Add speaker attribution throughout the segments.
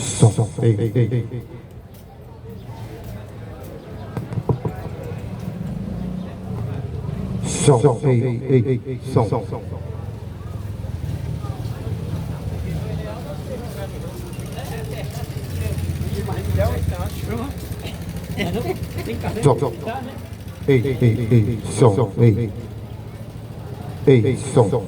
Speaker 1: Som. Ei. Som. Ei. Som. Som. Ei. Som. Ei. Som.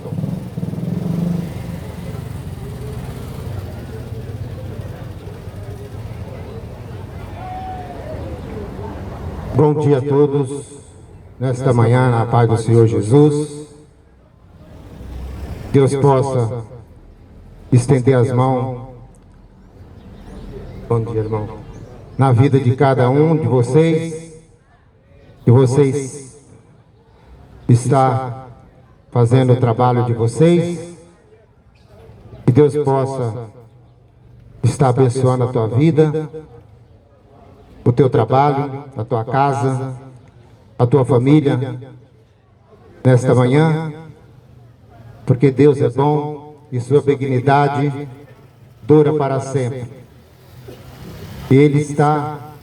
Speaker 1: Bom dia a todos, nesta manhã, na paz do Senhor Jesus. Deus possa estender as mãos, bom dia, irmão, na vida de cada um de vocês, que vocês está fazendo o trabalho de vocês, que Deus possa estar abençoando a tua vida, o teu trabalho, a tua casa, a tua família, nesta manhã, porque Deus é bom e sua benignidade dura para sempre. E Ele está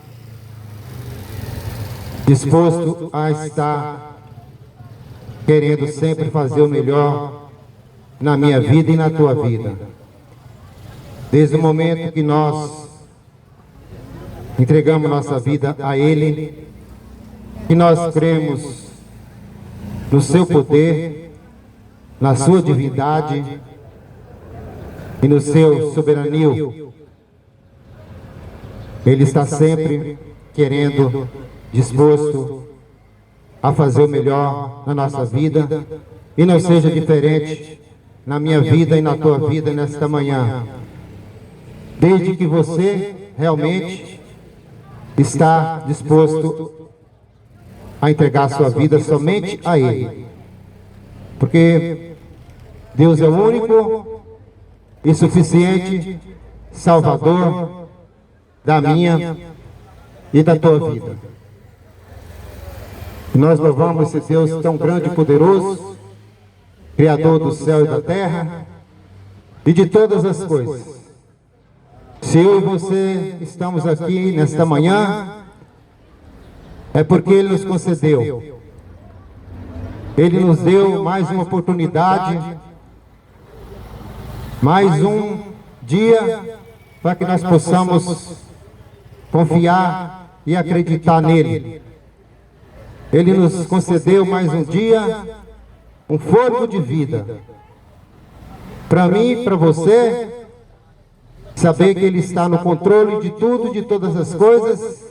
Speaker 1: disposto a estar querendo sempre fazer o melhor na minha vida e na tua vida. Desde o momento que nós entregamos nossa vida a Ele, e nós cremos no seu poder, na sua divindade e no seu soberania. Ele está sempre querendo, disposto a fazer o melhor na nossa vida, e não seja diferente na minha vida e na tua vida nesta manhã. Desde que você realmente está disposto a entregar sua vida somente a Ele, porque Deus é o único e suficiente Salvador da minha e da tua vida. E nós louvamos esse Deus tão grande e poderoso, Criador do céu e da terra e de todas as coisas. Se eu e você estamos aqui nesta manhã, é porque Ele nos concedeu. Ele nos deu mais uma oportunidade, mais um dia, para que nós possamos confiar e acreditar nele. Ele nos concedeu mais um dia, um fôlego de vida. Para mim e para você, saber que Ele está no controle de tudo, de todas as coisas,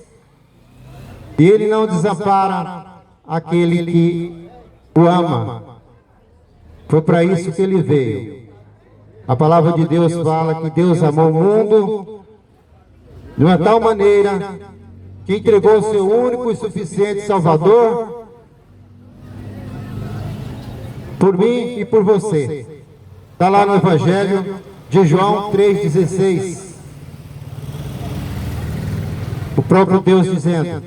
Speaker 1: e Ele não desampara aquele que o ama. Foi para isso que Ele veio. A palavra de Deus fala que Deus amou o mundo de uma tal maneira que entregou o seu único e suficiente Salvador por mim e por você. Está lá no Evangelho de João 3,16. O próprio Deus dizendo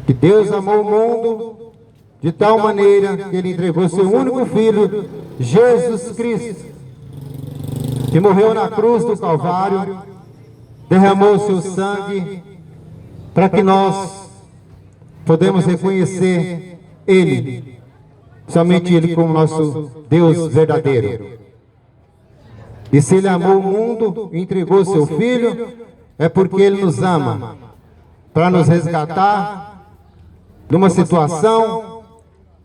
Speaker 1: que Deus amou o mundo de tal maneira que Ele entregou seu único Filho, Jesus Cristo, que morreu na cruz do Calvário, derramou seu sangue para que nós podemos reconhecer Ele, somente Ele como nosso Deus verdadeiro. E se Ele amou o mundo e entregou seu Filho, é porque Ele nos ama, para nos resgatar numa situação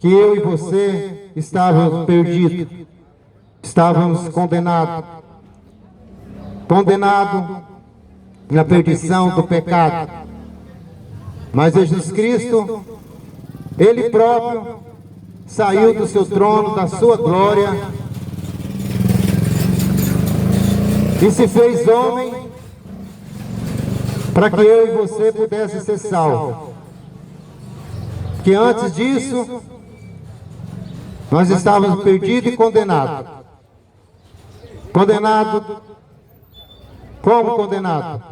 Speaker 1: que eu e você estávamos perdidos, estávamos condenados na perdição do pecado. Mas Jesus Cristo, Ele próprio, saiu do seu trono, da sua glória, e se fez homem para que eu e você pudesse ser salvos. Que antes disso nós estávamos perdidos e condenados. Condenado, como condenado?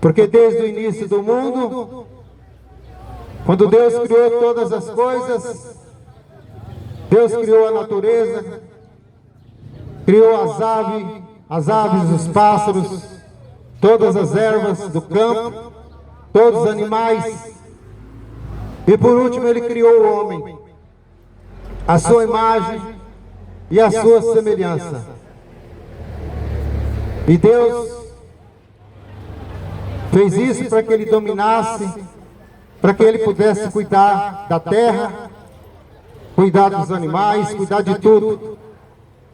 Speaker 1: Porque desde o início do mundo, quando Deus criou todas as coisas, Deus criou a natureza, criou as aves, as aves, os pássaros, todas as ervas do campo, todos os animais. E por último ele criou o homem, a sua imagem e a sua semelhança. E Deus fez isso para que ele dominasse, para que ele pudesse cuidar da terra, cuidar dos animais, cuidar de tudo.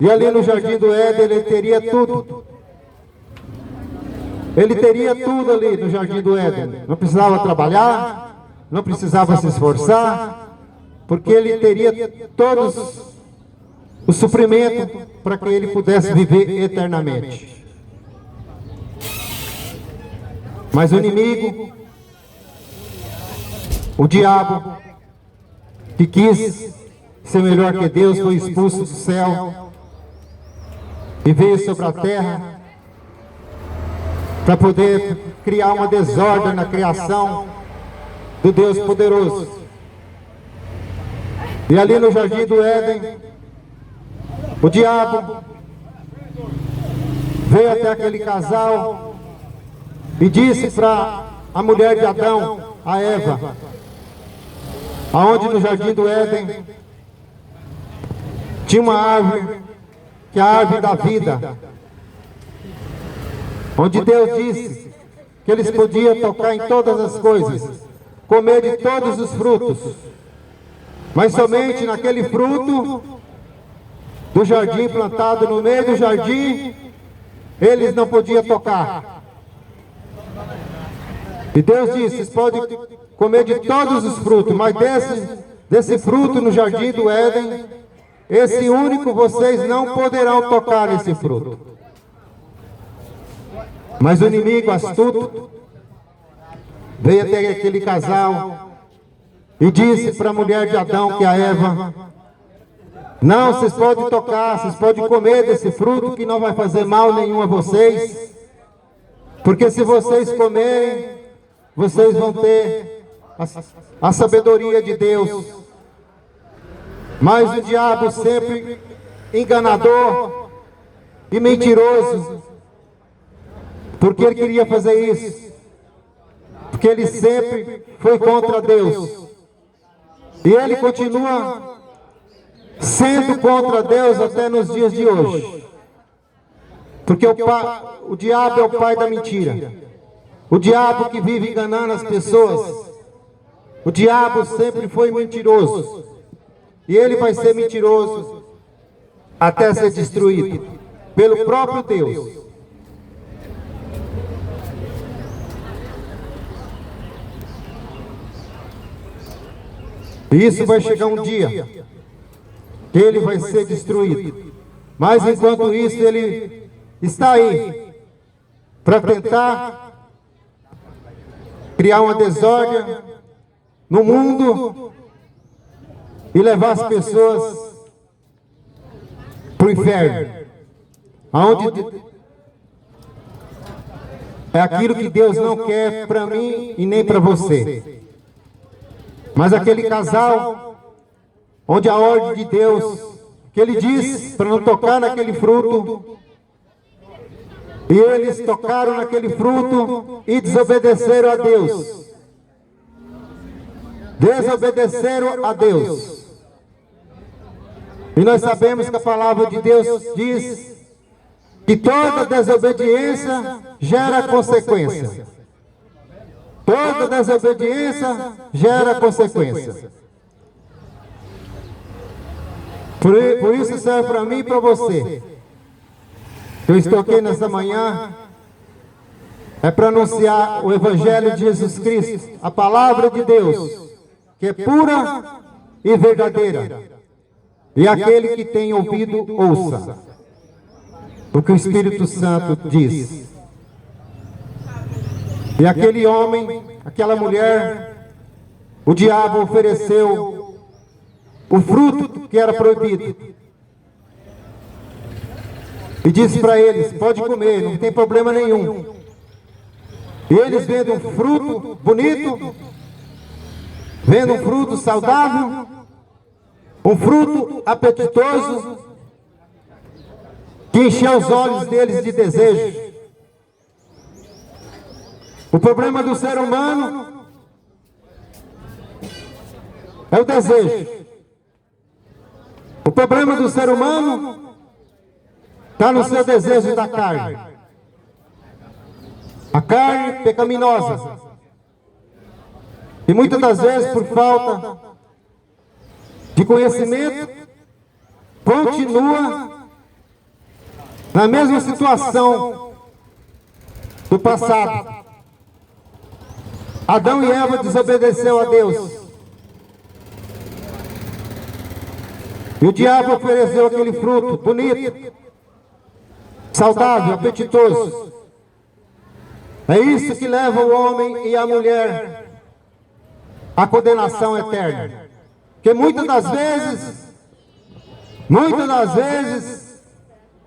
Speaker 1: E ali no Jardim do Éden ele teria tudo. Ele teria tudo ali no Jardim do Éden. Não precisava trabalhar, não precisava se esforçar, porque ele teria todos o suprimento para que ele pudesse viver eternamente. Mas o inimigo, o diabo, que quis ser melhor que Deus, foi expulso do céu e veio sobre a terra para poder criar uma desordem na criação do Deus poderoso. E ali no Jardim do Éden, o diabo veio até aquele casal e disse para a mulher de Adão, a Eva, aonde no Jardim do Éden tinha uma árvore, que é a árvore da vida, onde Deus disse que eles podiam tocar em todas as coisas, comer de todos os frutos, mas somente naquele fruto do jardim plantado no meio do jardim, eles não podiam tocar. E Deus disse, vocês podem comer de todos os frutos, mas desse fruto no Jardim do Éden, esse único vocês não poderão tocar nesse fruto. Mas o inimigo astuto veio até aquele casal e disse para a mulher de Adão, que é a Eva, não, vocês podem tocar, vocês podem comer desse fruto que não vai fazer mal nenhum a vocês, porque se vocês comerem, vocês vão ter a sabedoria de Deus. Mas o diabo sempre enganador e mentiroso, porque ele queria fazer isso, porque ele sempre foi contra Deus, e ele continua sendo contra Deus até nos dias de hoje, porque o diabo é o pai da mentira. O diabo que vive enganando as pessoas, o diabo sempre foi mentiroso, e ele vai ser mentiroso até ser destruído pelo próprio Deus. E isso vai chegar um dia que ele vai ser destruído, mas enquanto isso ele está aí para tentar criar uma desordem no mundo e levar as pessoas para o inferno, aonde é aquilo que Deus não quer para mim e nem para você. Mas aquele casal, onde a ordem de Deus, que ele disse para não tocar naquele fruto, e eles tocaram naquele fruto e desobedeceram a Deus. Desobedeceram a Deus. E nós sabemos que a palavra de Deus diz que toda desobediência gera consequência. Toda desobediência gera consequência. Por isso serve para mim e para você. Eu estou aqui nessa manhã é para anunciar o Evangelho de Jesus Cristo, a palavra de Deus, que é pura e verdadeira. E aquele que tem ouvido, ouça o que o Espírito Santo diz. E aquele homem, aquela mulher, o diabo ofereceu o fruto que era proibido. E disse para eles, pode comer, não tem problema nenhum. E eles vendo um fruto bonito, vendo um fruto saudável, um fruto apetitoso, que encheu os olhos deles de desejo. O problema do ser humano é o desejo. O problema do ser humano está no seu desejo da carne. A carne pecaminosa. E muitas das vezes, por falta de conhecimento, continua na mesma situação do passado. Adão e Eva desobedeceu a Deus. E o diabo ofereceu aquele fruto bonito, saudável, apetitoso. É isso que leva o homem e a mulher à condenação eterna. Porque muitas das vezes,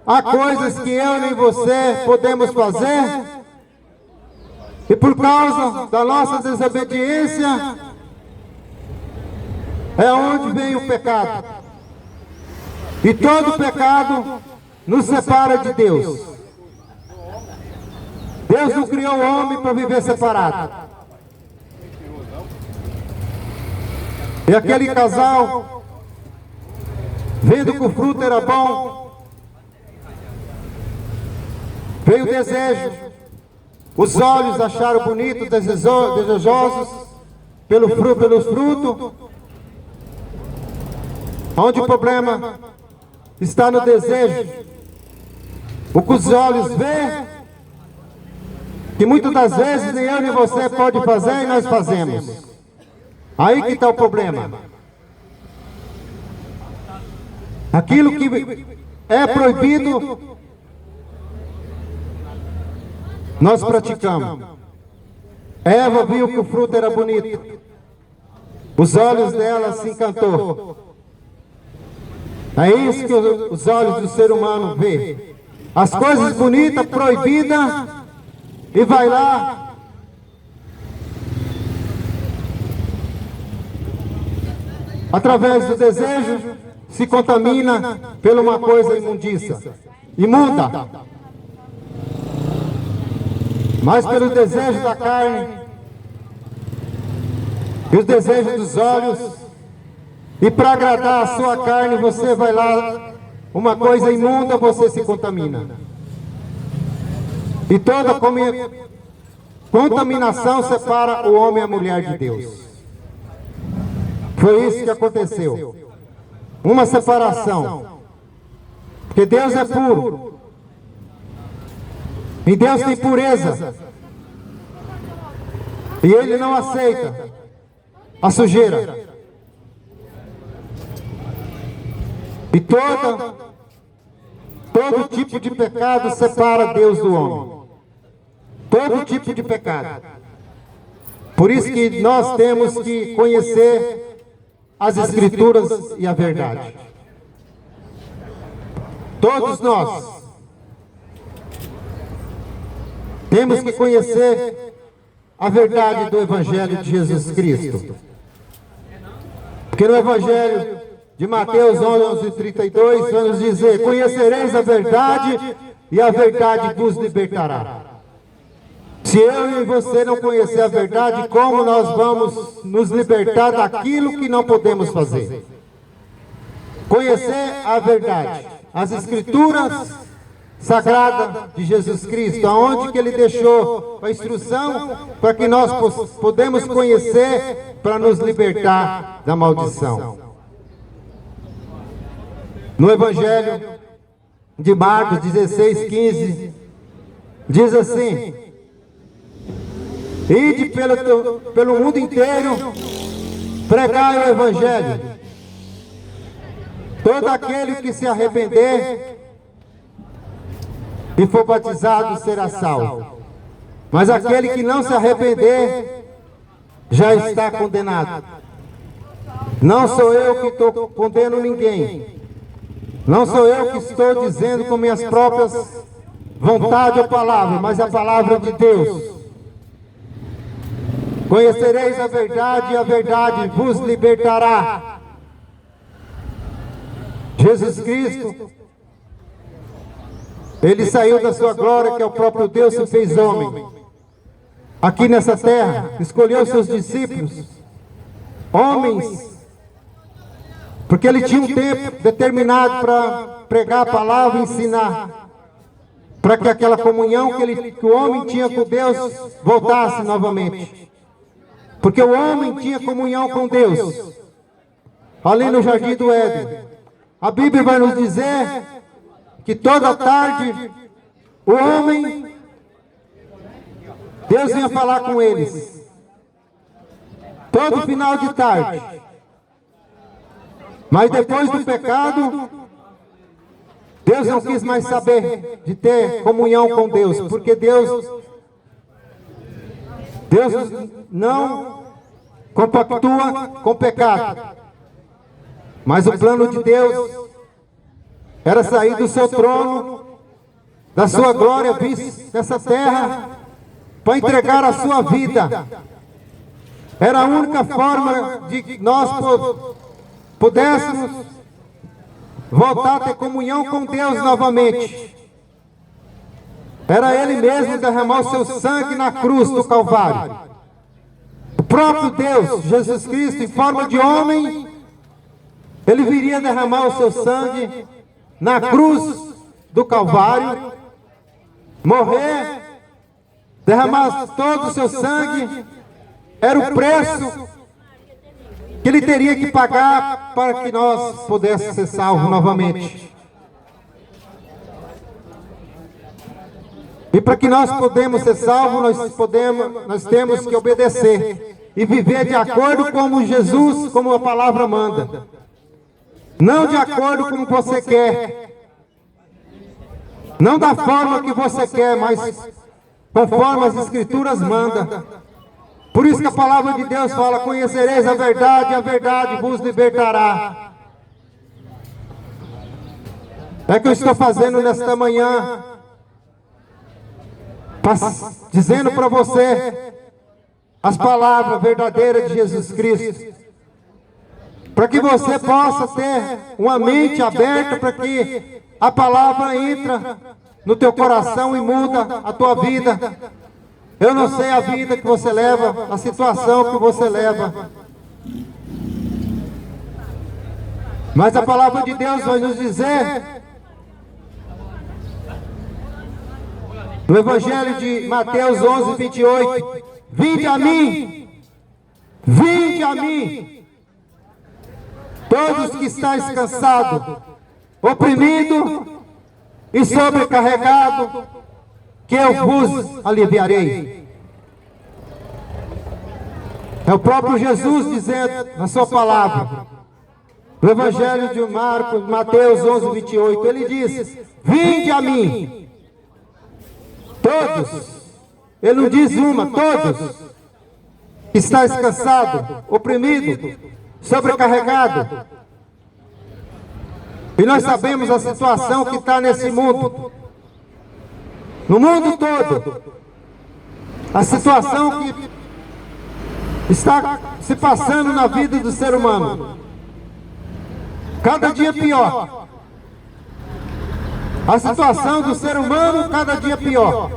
Speaker 1: há coisas que eu nem você podemos fazer, e por causa da nossa desobediência, é onde vem o pecado. E todo pecado nos separa de Deus. Deus não criou o homem para viver separado. E aquele casal, vendo que o fruto era bom, veio o desejo. Os olhos acharam bonito, desejosos pelos frutos. Onde o problema está no desejo. O que os olhos veem, que muitas das vezes nem eu nem você pode fazer e nós fazemos. Aí que está o problema. Aquilo que é proibido, nós praticamos. Eva viu que o fruto era bonito. Os olhos dela se encantou. É isso que os olhos do ser humano vê. As coisas bonitas, proibidas, e vai lá. Através do desejo, se contamina por uma coisa imunda. Mas pelo desejo da carne, e os desejos dos olhos, e para agradar a sua carne, você vai lá, uma coisa imunda, você se contamina. E toda contaminação separa o homem e a mulher de Deus. Foi isso que aconteceu. Uma separação. Porque Deus é puro. E Deus tem pureza. E Ele não aceita a sujeira. E todo tipo de pecado separa Deus do homem. Todo tipo de pecado. Por isso que nós temos que conhecer as Escrituras e a verdade. Todos nós temos que conhecer a verdade do Evangelho de Jesus Cristo. Porque no Evangelho de Mateus 11:32 vai nos dizer: conhecereis a verdade e a verdade vos libertará. Se eu e você não conhecer a verdade, como nós vamos nos libertar daquilo que não podemos fazer? Conhecer a verdade, as Escrituras sagradas de Jesus Cristo, aonde que Ele deixou a instrução para que nós podemos conhecer para nos libertar da maldição. No Evangelho de Marcos 16:15, diz assim: ide pelo mundo inteiro, pregai o Evangelho. Todo aquele que se arrepender e for batizado será salvo. Mas aquele que não se arrepender já está condenado. Não sou eu que estou condenando ninguém. Não sou eu que estou dizendo com minhas próprias vontades ou palavras, mas a palavra de Deus. Conhecereis a verdade e a verdade vos libertará. Jesus Cristo Ele saiu da sua glória, que é o próprio Deus, se fez homem. Aqui nessa terra, escolheu seus discípulos, homens, porque ele tinha um tempo determinado para pregar a palavra e ensinar, para que aquela comunhão que o homem tinha com Deus voltasse novamente. Porque o homem tinha comunhão com Deus, ali no jardim do Éden. A Bíblia vai nos dizer que toda tarde o homem, Deus vinha falar com eles. Todo final de tarde. Mas depois do pecado, Deus não quis mais saber de ter comunhão com Deus, porque Deus não compactua com o pecado. Mas o plano de Deus era sair do seu trono, da sua glória dessa terra, para entregar a sua vida. Era a única forma de que nós pudéssemos voltar a ter comunhão com Deus novamente. Era Ele mesmo derramar o seu sangue na cruz do Calvário. O próprio Deus, Jesus Cristo, em forma de homem, Ele viria derramar o seu sangue na cruz do Calvário, morrer, derramar todo o seu sangue. Era o preço que Ele teria que pagar para que nós pudéssemos ser salvos novamente. E para que nós podemos ser salvos, nós temos que obedecer e viver de acordo como Jesus, como a palavra manda. Não de acordo como você quer. Não da forma que você quer, mas conforme as Escrituras mandam. Por isso que a palavra de Deus fala: conhecereis a verdade vos libertará. É que eu estou fazendo nesta manhã, dizendo para você as palavras verdadeiras de Jesus Cristo, para que você possa ter uma mente aberta, para que a palavra entre no teu coração e muda a tua vida. Eu não sei a vida que você leva, a situação que você leva, mas a palavra de Deus vai nos dizer, no Evangelho de Mateus 11, 28, vinde a mim, todos que estáis cansados, oprimidos e sobrecarregados, que eu vos aliviarei. É o próprio Jesus dizendo na sua palavra, no Evangelho de Marcos, Mateus 11, 28, ele diz: vinde a mim, todos, ele não diz uma, todos, que estáis cansado, oprimido, sobrecarregado. E nós sabemos a situação que está nesse mundo, no mundo todo, a situação que está se passando na vida do ser humano, cada dia pior. A situação do ser humano cada dia pior.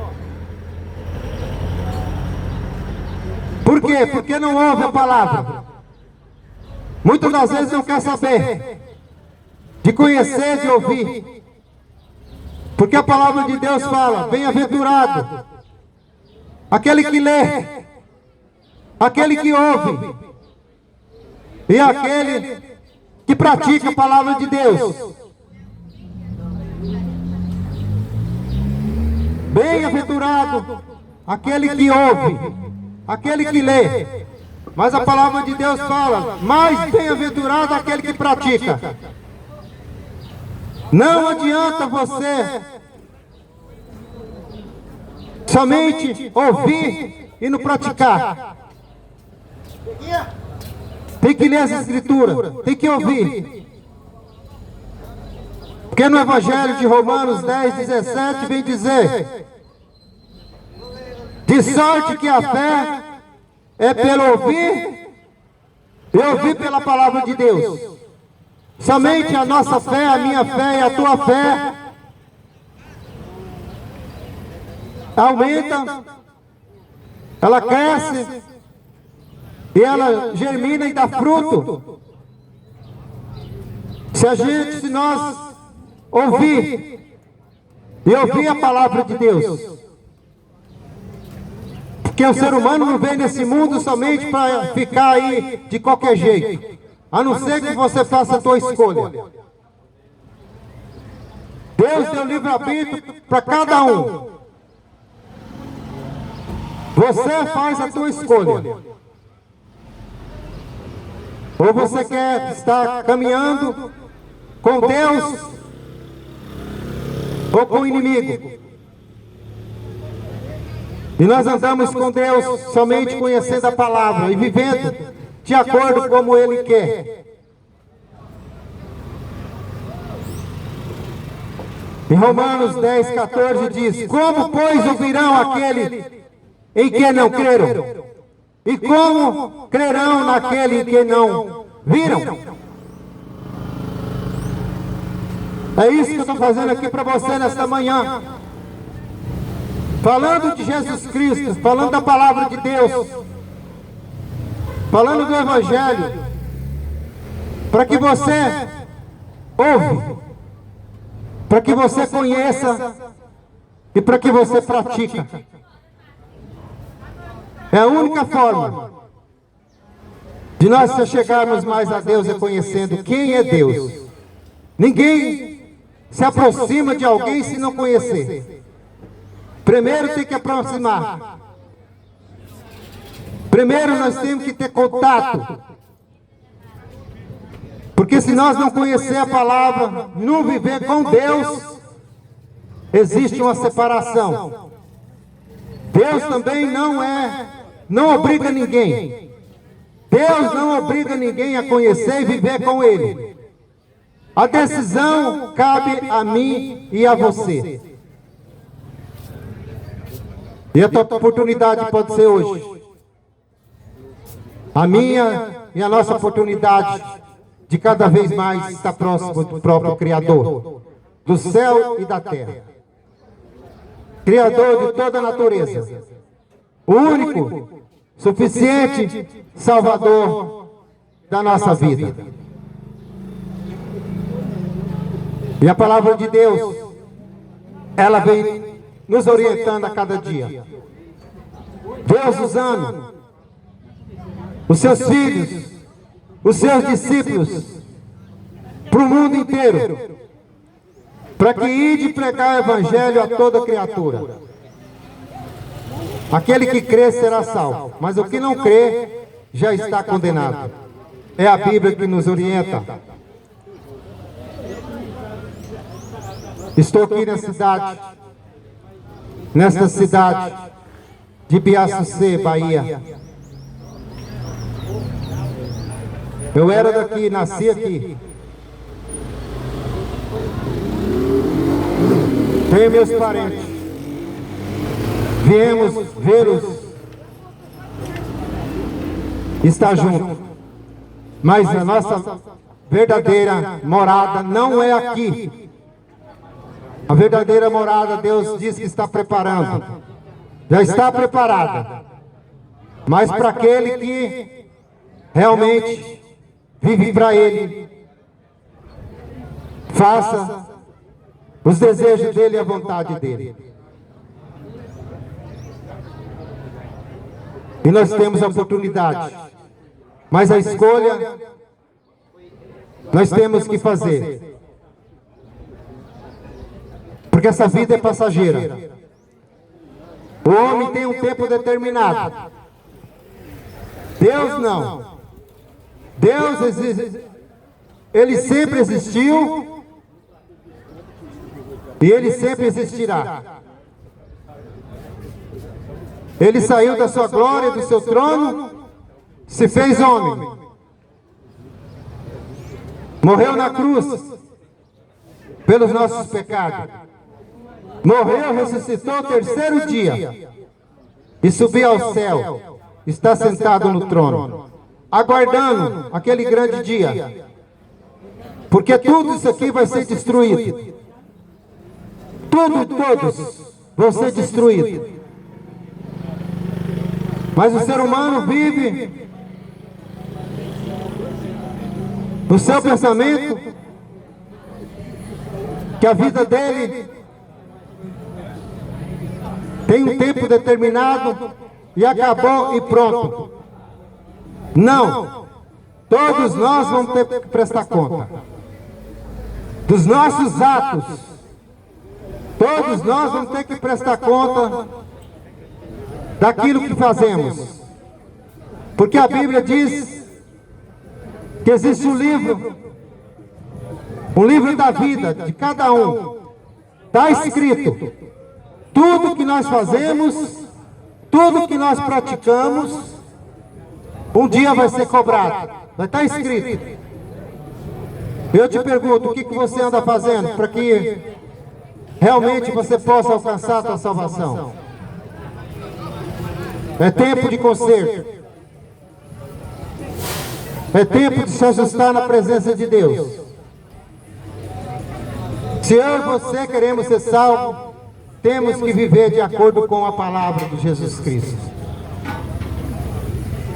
Speaker 1: Por quê? Porque não ouve a palavra. Muitas das vezes não quer saber, de conhecer, de ouvir. Porque a palavra de Deus fala: bem-aventurado aquele que lê, aquele que ouve e aquele que pratica a palavra de Deus. Bem-aventurado aquele que ouve, aquele que lê. Mas a palavra de Deus fala: mais bem-aventurado aquele que pratica. Não adianta você somente ouvir e não praticar. Tem que ler as Escrituras, tem que ouvir. Porque no Evangelho de Romanos 10, 17 vem dizer: de sorte que a fé é pelo ouvir e ouvir pela palavra de Deus. Somente a nossa fé, a minha fé e a tua fé aumenta, ela cresce, e ela germina e dá fruto. Se nós ouvir a palavra de Deus, porque o ser humano não vem nesse mundo somente para ficar aí de qualquer jeito, a não ser que você faça a tua escolha. Deus deu livre-arbítrio para cada um. Você faz a tua escolha. Ou você quer estar caminhando com Deus ou com o inimigo. E nós andamos com Deus somente conhecendo a palavra e vivendo de acordo como Ele quer. Em Romanos 10, 14 diz: como, pois, ouvirão aquele em que não creram? E como crerão naquele em que não viram? É isso que eu estou fazendo aqui para você nesta manhã. Falando de Jesus Cristo, falando da palavra de Deus, falando do Evangelho, para que você ouve, para que você conheça e para que você pratique. É a única forma de nós chegarmos mais a Deus, é conhecendo quem é Deus. Ninguém se aproxima de alguém se não conhecer. Primeiro tem que aproximar. Primeiro nós temos que ter contato. Porque se nós não conhecer a palavra, não viver com Deus, existe uma separação. Deus também não obriga ninguém. Deus não obriga ninguém a conhecer e viver com Ele. A decisão cabe a mim e a você. E a tua oportunidade pode ser hoje. A minha e a nossa oportunidade de cada vez mais estar próximo do próprio Criador, do céu e da terra. Criador de toda a natureza. O único, suficiente Salvador da nossa vida. E a palavra de Deus, ela vem nos orientando a cada dia. Deus usando os seus filhos, os seus discípulos, para o mundo inteiro, para que ide pregar o Evangelho a toda criatura. Aquele que crê será salvo, mas o que não crê já está condenado. É a Bíblia que nos orienta. Estou aqui nesta cidade de Biaçucê, Bahia. Eu era daqui, nasci aqui. Tenho meus parentes. Viemos vê-los, estar junto. Mas a nossa verdadeira morada não é aqui. A verdadeira morada, Deus diz que está preparando. Já está preparada. Mas para aquele que realmente vive para Ele, faça os desejos dEle e a vontade dEle. E nós temos a oportunidade. Mas a escolha nós temos que fazer. Porque essa vida é passageira. O homem tem um tempo determinado. Deus não. Deus existe. Ele sempre existiu. E Ele sempre existirá. Ele saiu da sua glória, do seu trono, se fez homem. Morreu na cruz pelos nossos pecados. Morreu, ressuscitou o terceiro dia e subiu ao céu. Está sentado no trono, aguardando aquele grande dia. Porque tudo isso aqui vai ser destruído. Todos vão ser destruídos. Mas o ser humano vive no seu pensamento que a vida dele tem um tempo determinado e acabou e pronto. Não, todos nós vamos ter que prestar conta dos nossos atos. Todos nós vamos ter que prestar conta daquilo que fazemos, porque a Bíblia diz que existe um livro da vida de cada um. Está escrito tudo que nós fazemos, tudo que nós praticamos, um dia vai ser cobrado, vai estar escrito. Eu te pergunto, o que você anda fazendo para que realmente você possa alcançar a sua salvação? É tempo de conserto. É tempo de se ajustar na presença de Deus. Se eu e você queremos ser salvos, temos que viver de acordo com a palavra de Jesus Cristo,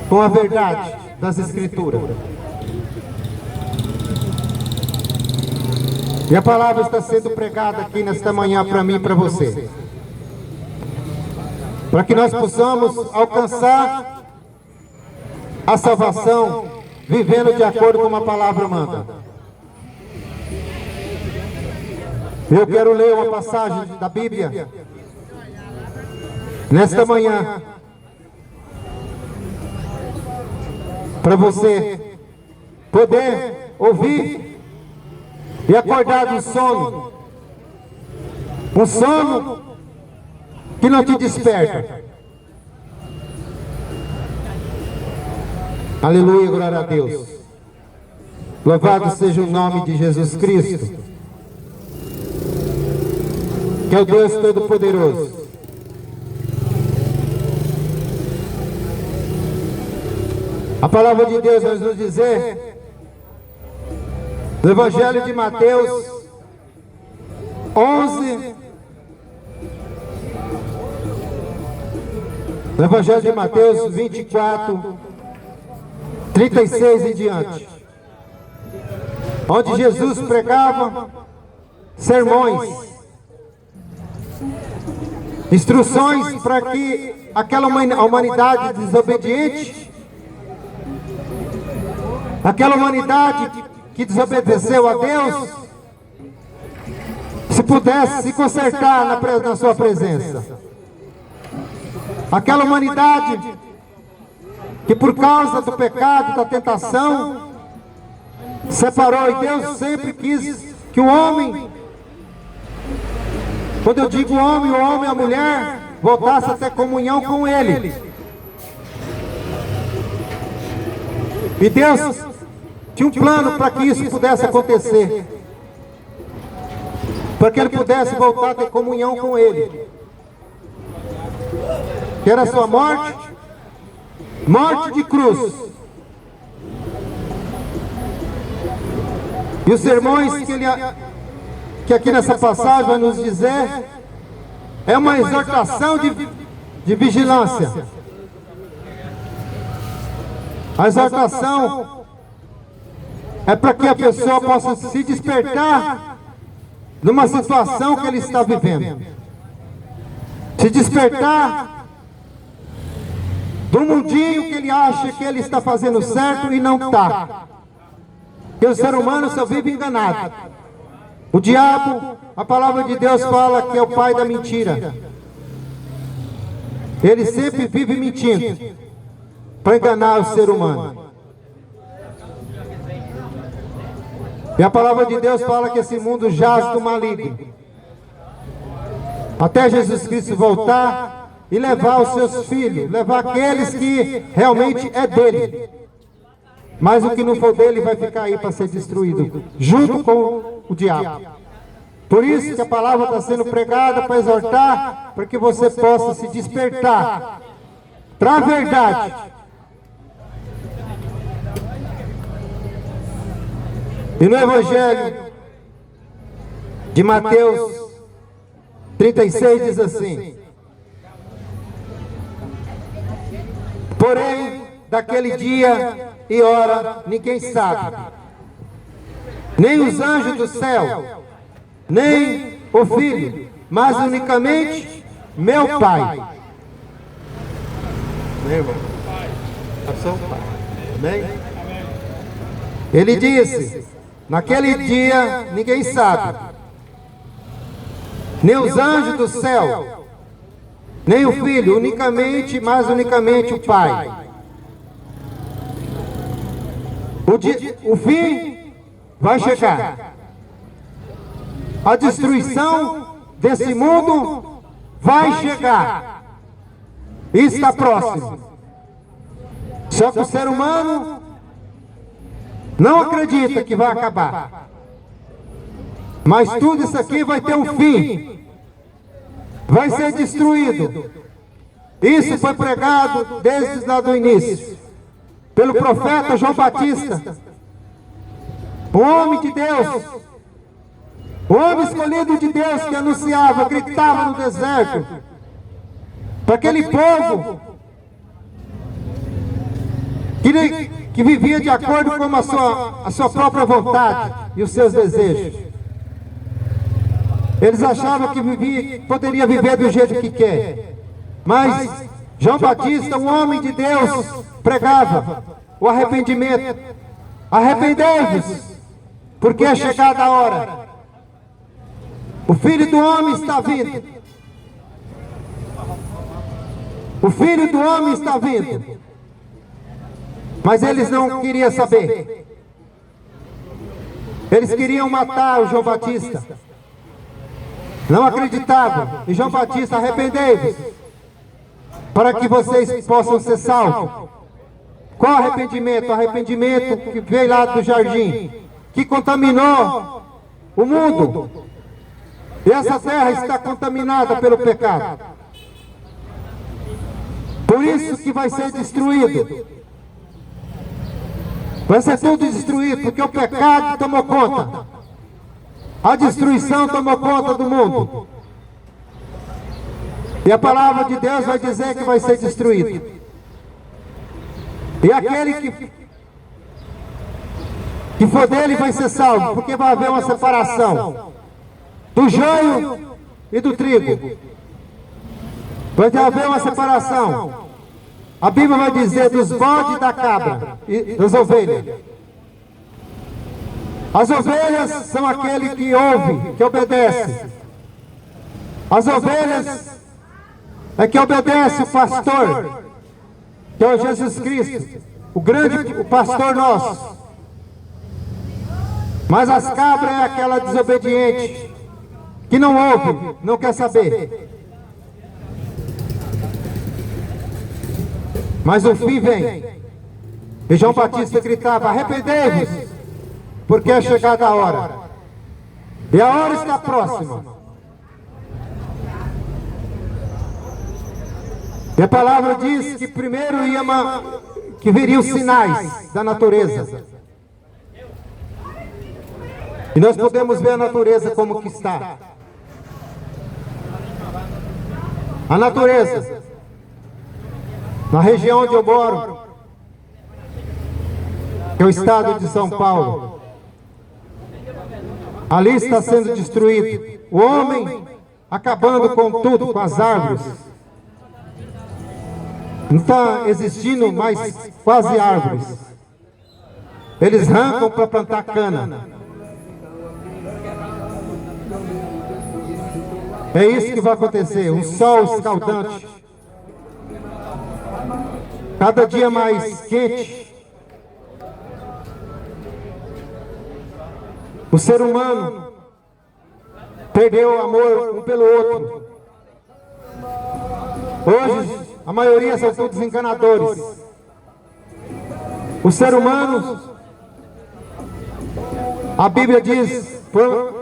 Speaker 1: com a verdade das Escrituras. E a palavra está sendo pregada aqui nesta manhã para mim e para você, para que nós possamos alcançar a salvação vivendo de acordo com a palavra manda. Eu quero ler uma passagem da Bíblia nesta manhã para você poder ouvir e acordar do sono, um sono que não te desperta. Aleluia, glória a Deus. Louvado seja o nome de Jesus Cristo, que é o Deus Todo-Poderoso. A palavra de Deus vai nos dizer, no Evangelho de Mateus 11, no Evangelho de Mateus 24, 36 em diante, onde Jesus pregava sermões, instruções para que aquela humanidade desobediente, aquela humanidade que desobedeceu a Deus, se pudesse se consertar na sua presença. Aquela humanidade que por causa do pecado, da tentação, separou, e Deus sempre quis que o homem, quando eu digo homem, o homem e a mulher, voltasse a ter comunhão com Ele. E Deus tinha um plano para que isso pudesse acontecer, para que ele pudesse voltar a ter comunhão com Ele, que era a sua morte, morte de cruz. E os sermões que aqui nessa passagem vai nos dizer, é uma exortação de vigilância. A exortação é para que a pessoa possa se despertar numa situação que ele está vivendo, se despertar do mundinho que ele acha que ele está fazendo certo e não está. Porque o ser humano só vive enganado. O diabo, a palavra de Deus fala que é o pai da mentira. Ele sempre vive mentindo para enganar o ser humano. E a palavra de Deus fala que esse mundo jaz do maligno, até Jesus Cristo voltar e levar os seus filhos, levar aqueles que realmente é dele. Mas o que não for dele vai ficar aí para ser destruído, junto com o diabo. Por isso que a palavra está sendo pregada para exortar, para que você possa se despertar para a verdade. E no Evangelho de Mateus 36 diz assim: porém, daquele dia e hora ninguém sabe, nem os anjos do céu, nem o Filho, mas unicamente meu Pai. Meu irmão, passou o Pai. Amém? Ele disse: naquele dia ninguém sabe, nem os anjos do céu, nem o Filho, unicamente, mas unicamente o Pai. O fim vai chegar. A destruição desse mundo vai chegar. Isso está próximo. Só que o ser humano não acredita que vai acabar. Mas tudo isso aqui vai ter um fim. Vai ser destruído. Isso foi pregado desde lá do início, pelo profeta João Batista, o homem de Deus, o homem escolhido de Deus, que anunciava, gritava no deserto, para aquele povo que vivia de acordo com a sua própria vontade e os seus desejos. Eles achavam que poderia viver do jeito que quer. Mas João Batista, um homem de Deus, pregava o arrependimento. Arrependei-vos, porque é chegada a hora. O Filho do Homem está vindo. O Filho do Homem está vindo. Mas eles não queriam saber. Eles queriam matar o João Batista. Não acreditavam. E João Batista: arrependei-vos, para que vocês possam ser salvos. Qual arrependimento? O arrependimento que veio lá do jardim, que contaminou o mundo. E essa terra está contaminada pelo pecado. Por isso que vai ser destruído. Vai ser tudo destruído, porque o pecado tomou conta. A destruição tomou conta do mundo. E a palavra de Deus vai dizer que vai ser destruído. E aquele que for dele vai ser salvo, porque vai haver uma separação do joio e do trigo. Vai haver uma separação. A Bíblia vai dizer dos bodes e da cabra e das ovelhas. As ovelhas são aquele que ouve, que obedece. As ovelhas é que obedece o pastor, que é o Jesus Cristo, o pastor nosso. Mas as cabras é aquela desobediente, que não ouve, não quer saber. Mas o fim vem. E João Batista gritava: arrependei-vos, porque é chegada a hora. E a hora está próxima. E a palavra diz que primeiro que viriam os sinais da natureza. E nós podemos ver a natureza como que está. A natureza, na região onde eu moro, que é o estado de São Paulo, ali está sendo destruído. O homem acabando com tudo, com as árvores. Não está existindo mais quase árvores. Eles arrancam para plantar cana. É isso que vai acontecer. Um sol escaldante, cada dia mais quente. O ser humano perdeu o amor um pelo outro. Hoje, a maioria são todos enganadores. O ser humano, a Bíblia diz, por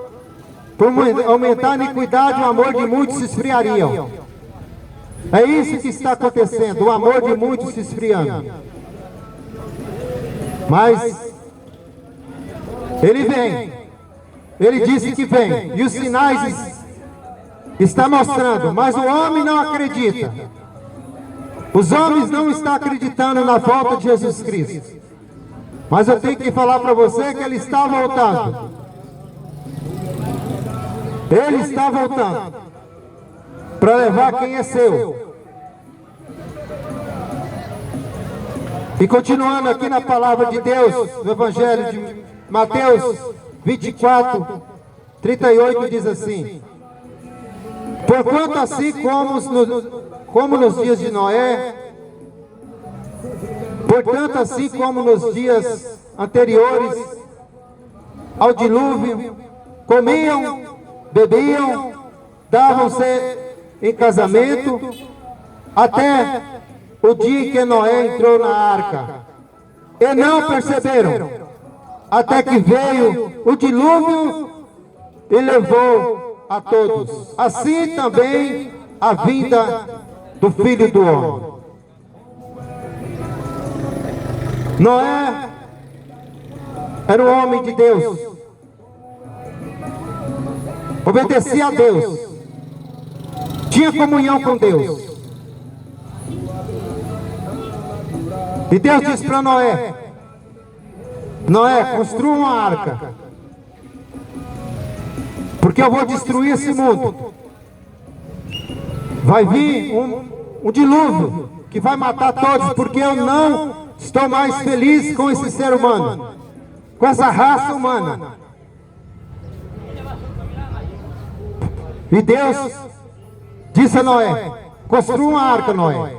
Speaker 1: aumentar a iniquidade, o amor de muitos se esfriariam. É isso que está acontecendo, o amor de muitos se esfriando. Mas ele vem. Ele disse que vem. E os sinais está mostrando, mas o homem não acredita. Os homens não estão acreditando na volta de Jesus Cristo. Mas eu tenho que falar para você que Ele está voltando. Ele está voltando para levar quem é seu. E continuando aqui na palavra de Deus, no Evangelho de Mateus 24, 38, diz assim: porquanto assim como nos dias de Noé, portanto assim como nos dias anteriores ao dilúvio, comiam, bebiam, davam-se em casamento, até o dia em que Noé entrou na arca, e não perceberam, até que veio o dilúvio e levou a todos. Assim também a vinda do Filho do Homem. Noé era um homem de Deus, obedecia a Deus, tinha comunhão com Deus. E Deus disse para Noé: Noé, construa uma arca, porque eu vou destruir esse mundo. Vai vir um dilúvio que vai matar todos, porque eu não estou mais feliz com esse ser humano, com essa raça humana. E Deus disse a Noé: construa uma arca, Noé,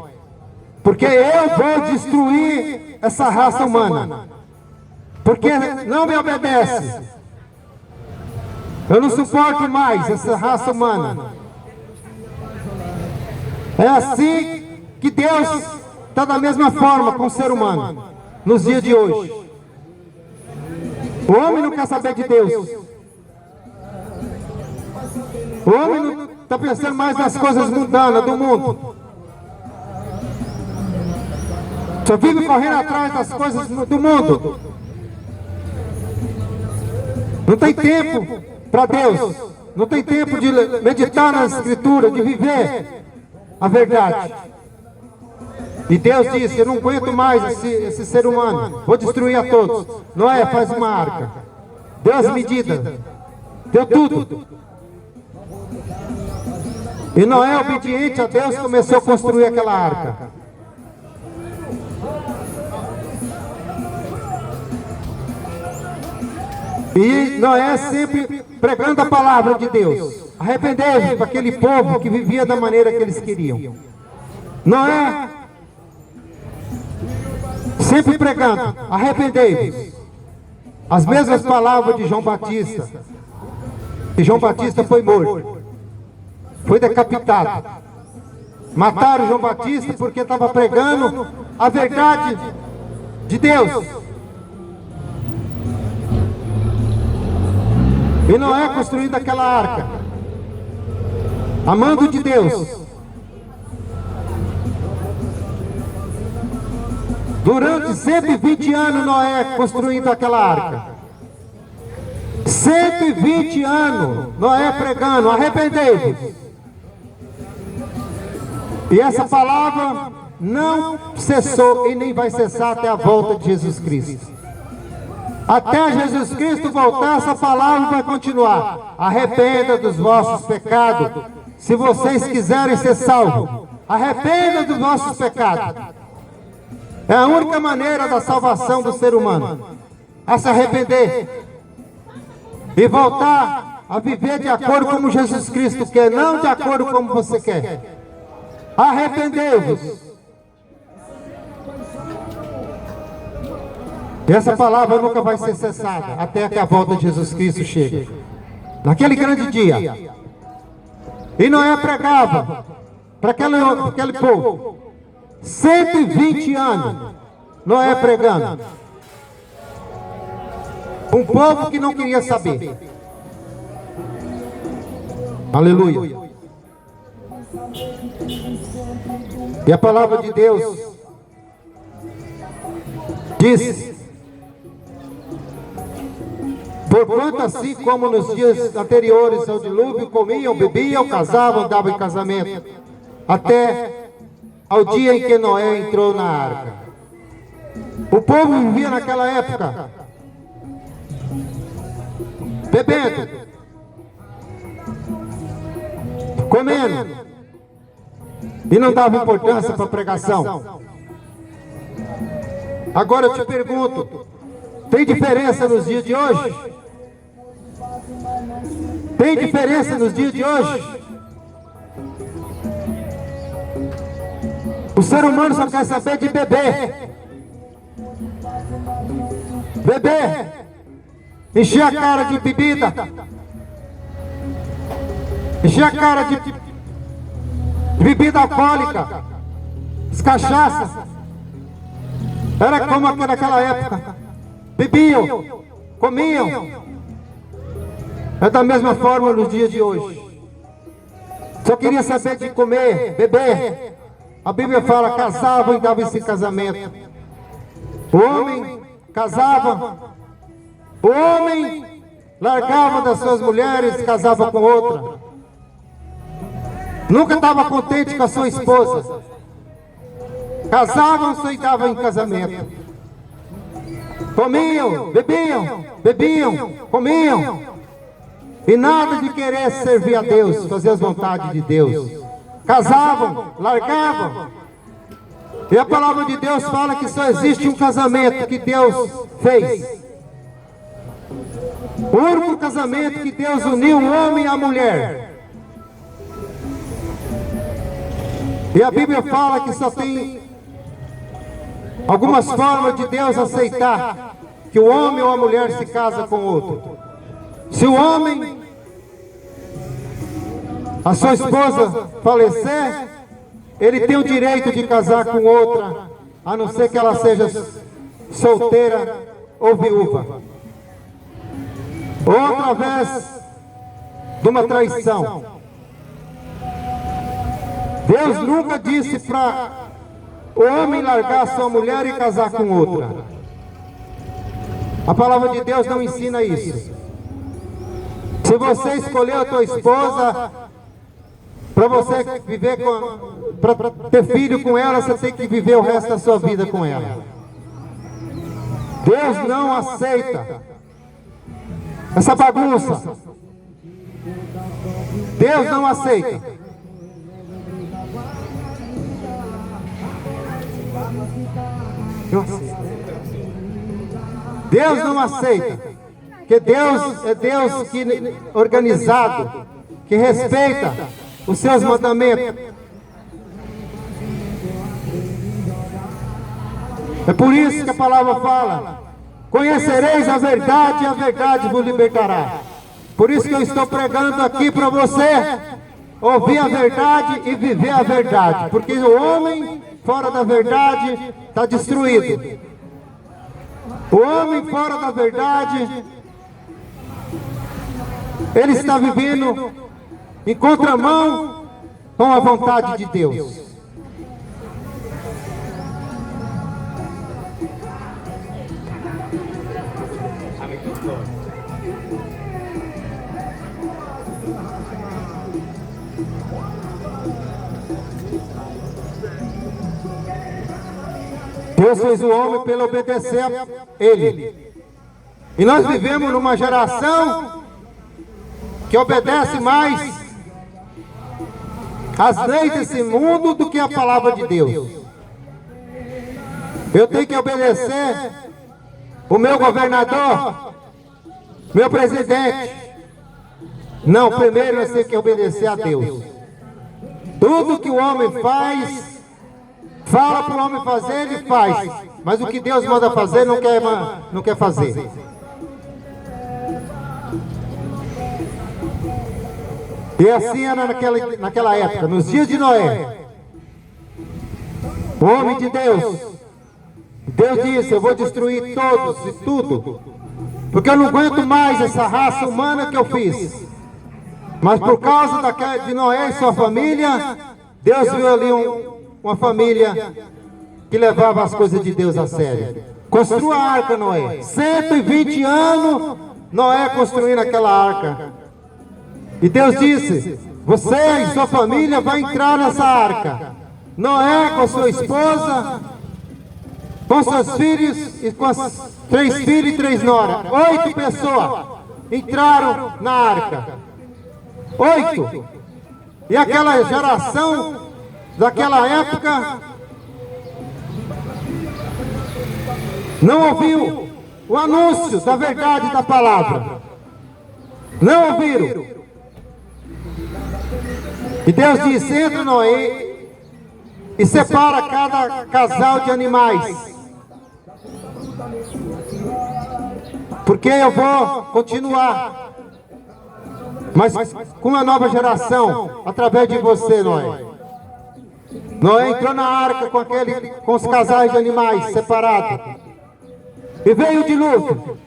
Speaker 1: porque eu vou destruir essa raça humana, porque não me obedece. Eu não suporto mais essa raça humana. É assim que Deus está da mesma forma com o ser humano nos dias de hoje. O homem não quer saber de Deus. O homem não está pensando mais nas coisas mundanas do mundo. Só vive correndo atrás das coisas do mundo. Não tem tempo para Deus. Não tem tempo de meditar na Escritura, de viver a verdade. E Deus disse: eu não aguento mais esse ser humano, vou destruir a todos. Noé, faz uma arca. Deu as medidas, deu tudo. E Noé, obediente a Deus, começou a construir aquela arca. E Noé sempre pregando a palavra de Deus. Arrependeu-se para aquele povo que vivia da maneira que eles queriam. Noé sempre pregando: arrependei-vos. As mesmas palavras de João Batista. E João Batista foi morto, foi decapitado. Mataram João Batista porque estava pregando a verdade de Deus. E Noé construindo aquela arca, amando de Deus. Durante 120 anos Noé construindo aquela arca. 120 anos Noé pregando: arrependei-vos. E essa palavra não cessou e nem vai cessar até a volta de Jesus Cristo. Até Jesus Cristo voltar, essa palavra vai continuar. Arrependa dos vossos pecados, se vocês quiserem ser salvos. Arrependa dos vossos pecados. É a única maneira da salvação do ser humano, a se arrepender e voltar a viver de acordo como Jesus Cristo quer, não de acordo como você quer. Arrependei-vos. E essa palavra nunca vai ser cessada até que a volta de Jesus Cristo chegue. Naquele grande dia. E Noé pregava para aquele povo. 120 anos Noé pregando. Um povo que não queria saber. Aleluia. E a palavra de Deus diz: Porquanto, assim como nos dias anteriores ao dilúvio, comiam, bebiam, casavam, davam em casamento, até ao dia em que Noé entrou na arca. O povo vivia naquela época bebendo, comendo, e não dava importância para a pregação. Agora eu te pergunto, tem diferença nos dias de hoje? Tem diferença nos dias de hoje? O ser humano só quer saber de beber. Beber. Encher a cara de bebida. Encher a cara de bebida alcoólica. Cachaça. Era como naquela época. Bebiam, comiam. É da mesma forma nos dias de hoje. Só queria saber de comer, beber. A Bíblia fala, casavam e davam esse casamento. O homem casava. O homem largava das suas mulheres, casava com outra. Nunca estava contente com a sua esposa. Casavam-se e davam em casamento. Comiam, bebiam, comiam. E nada de querer servir a Deus, fazer as vontades de Deus. Casavam, largavam. E a palavra de Deus fala que só existe um casamento que Deus fez. O único casamento que Deus uniu o homem e a mulher. E a Bíblia fala que só tem algumas formas de Deus aceitar que o homem ou a mulher se casa com outro. Se o homem, a sua esposa falecer, ele tem o direito de casar com outra, a não ser que ela seja solteira ou viúva. Ou através de uma traição. Deus nunca disse para o homem largar sua mulher e casar com outra. A palavra de Deus não ensina isso. Se você escolheu a tua esposa para você viver para ter filho com ela, você tem que viver o resto da sua vida com ela. Deus não aceita essa bagunça. Deus não aceita. Deus não aceita. Que Deus é Deus organizado, que respeita os seus mandamentos. É por isso que a palavra fala: conhecereis a verdade e a verdade vos libertará. Por isso que eu estou pregando aqui para você ouvir a verdade e viver a verdade. Porque o homem fora da verdade está destruído. O homem fora da verdade, ele está vivendo em contramão com a vontade de Deus. Deus fez o homem pelo obedecer a Ele. E nós vivemos numa geração que obedece mais às leis desse mundo do que a palavra de Deus. Eu tenho que obedecer o meu governador, meu presidente. Não, primeiro nós temos que obedecer a Deus. Tudo que o homem faz, fala para o homem fazer, ele faz. Mas o que Deus manda fazer, não quer fazer. E assim era naquela época, nos dias de Noé. O homem de Deus, Deus disse: eu vou destruir todos e tudo, porque eu não aguento mais essa raça humana que eu fiz. Mas por causa de Noé e sua família, Deus viu ali uma família que levava as coisas de Deus a sério. Construa a arca, Noé. 120 anos Noé construindo aquela arca. E Deus disse: você e sua família vão entrar nessa arca. Noé com sua esposa, com seus filhos e com as 3 filhos e 3 noras. 8 pessoas entraram na arca. 8. E aquela geração daquela época não ouviu o anúncio da verdade da palavra. Não ouviram. E Deus disse: entra Noé e separa cada casal de animais, porque eu vou continuar, mas com uma nova geração, através de você, Noé. Noé entrou na arca com os casais de animais separados, e veio o dilúvio.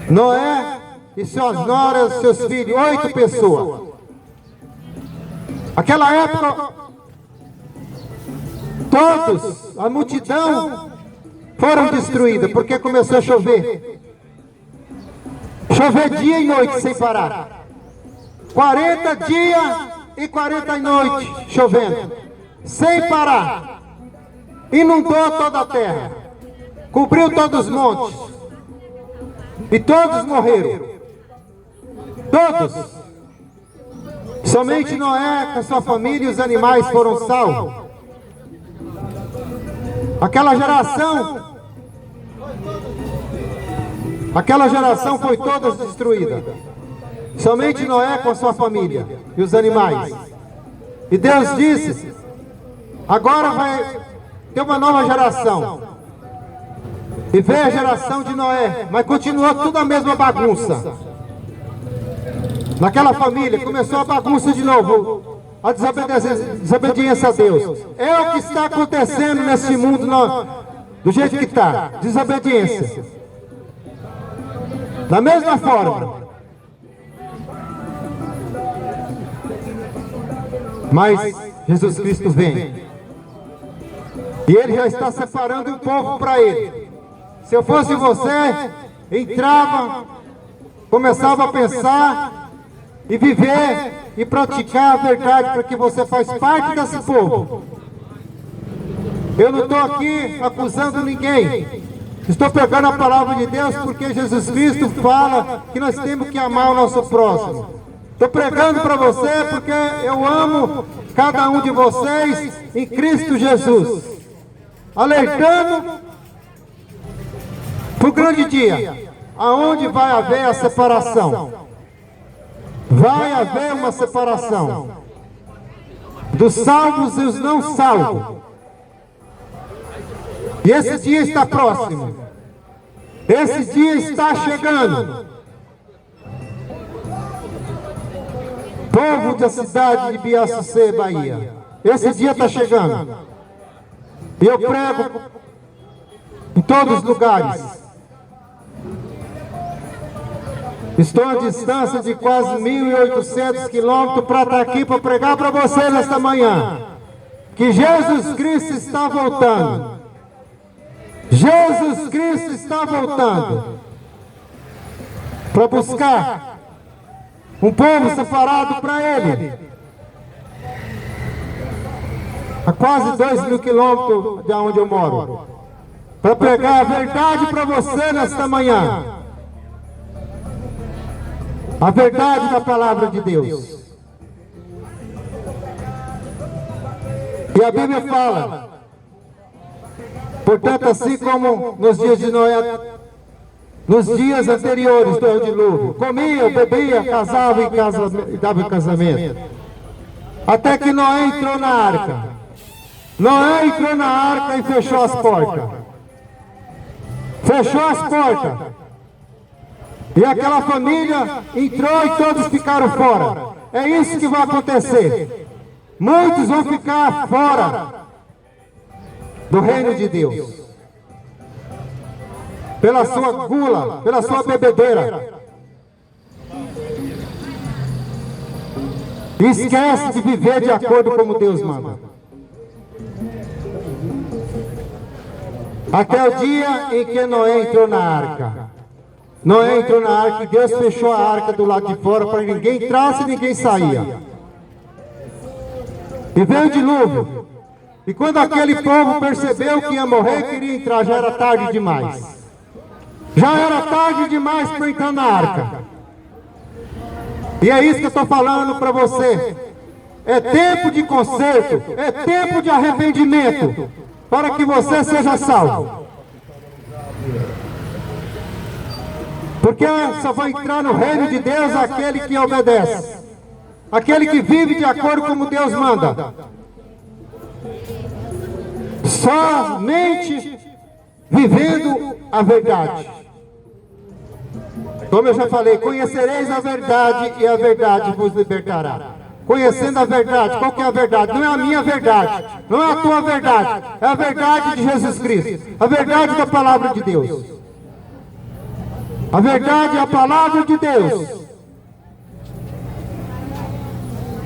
Speaker 1: Noé e suas noras, seus filhos, 8 pessoas. Aquela época, todos, a multidão, foram destruídas, porque começou a chover. Chover dia e noite sem parar. 40 dias e 40 noites chovendo, sem parar. Inundou toda a terra, cobriu todos os montes, e todos morreram. Todos. Somente Noé com sua família e os animais foram salvos. Aquela geração foi toda destruída. Somente Noé com sua família e os animais. E Deus disse: agora vai ter uma nova geração. E veio a geração de Noé, mas continuou tudo a mesma bagunça. Naquela família começou a bagunça de novo, a desobediência a Deus. É o que está acontecendo nesse mundo do jeito que está, desobediência. Da mesma forma. Mas Jesus Cristo vem. E Ele já está separando um povo para Ele. Se eu fosse você, entrava, começava a pensar e viver e praticar a verdade, porque você faz parte desse povo. Eu não estou aqui acusando ninguém. Estou pegando a palavra de Deus, porque Jesus Cristo fala que nós temos que amar o nosso próximo. Estou pregando para você porque eu amo cada um de vocês em Cristo Jesus. Alertando para o grande dia, aonde vai haver a separação. Vai haver uma separação dos salvos e os não salvos. E esse dia está próximo. Esse dia está chegando. Povo da cidade de Biaçucê, Bahia, esse dia está chegando. E eu prego em todos os lugares. Estou a distância de quase 1.800 quilômetros para estar aqui para pregar para vocês esta manhã. Que Jesus Cristo está voltando. Jesus Cristo está voltando. Para buscar um povo separado para Ele. A quase 2.000 quilômetros de onde eu moro. Para pregar a verdade para você nesta manhã. A verdade da palavra de Deus. E a Bíblia fala: portanto, assim como nos dias de Noé, nos dias anteriores do dilúvio, comia, bebia, casava e dava em casamento. Até que Noé entrou na arca. Noé entrou na arca e fechou as portas. Fechou as portas. E aquela família entrou e todos ficaram fora. É isso que vai acontecer. Muitos vão ficar fora do reino de Deus. Pela sua gula, pela sua bebedeira. E esquece de viver de acordo com como Deus manda. Até o dia em que Noé entrou na arca. Noé entrou na arca e Deus fechou a arca do lado de fora para ninguém entrasse e ninguém saía. E veio o dilúvio. E quando aquele povo percebeu que ia morrer, queria entrar, já era tarde demais. Já era tarde demais para entrar na arca. E é isso que eu estou falando para você. É tempo de conserto, é tempo de arrependimento, para que você seja salvo. Porque só vai entrar no reino de Deus aquele que obedece, aquele que vive de acordo com como Deus manda. Somente vivendo a verdade. Como eu já falei, conhecereis a verdade e a verdade vos libertará. Conhecendo a verdade, qual que é a verdade? Não é a minha verdade, não é a tua verdade, é a verdade de Jesus Cristo, a verdade da palavra de Deus. A verdade é a palavra de Deus.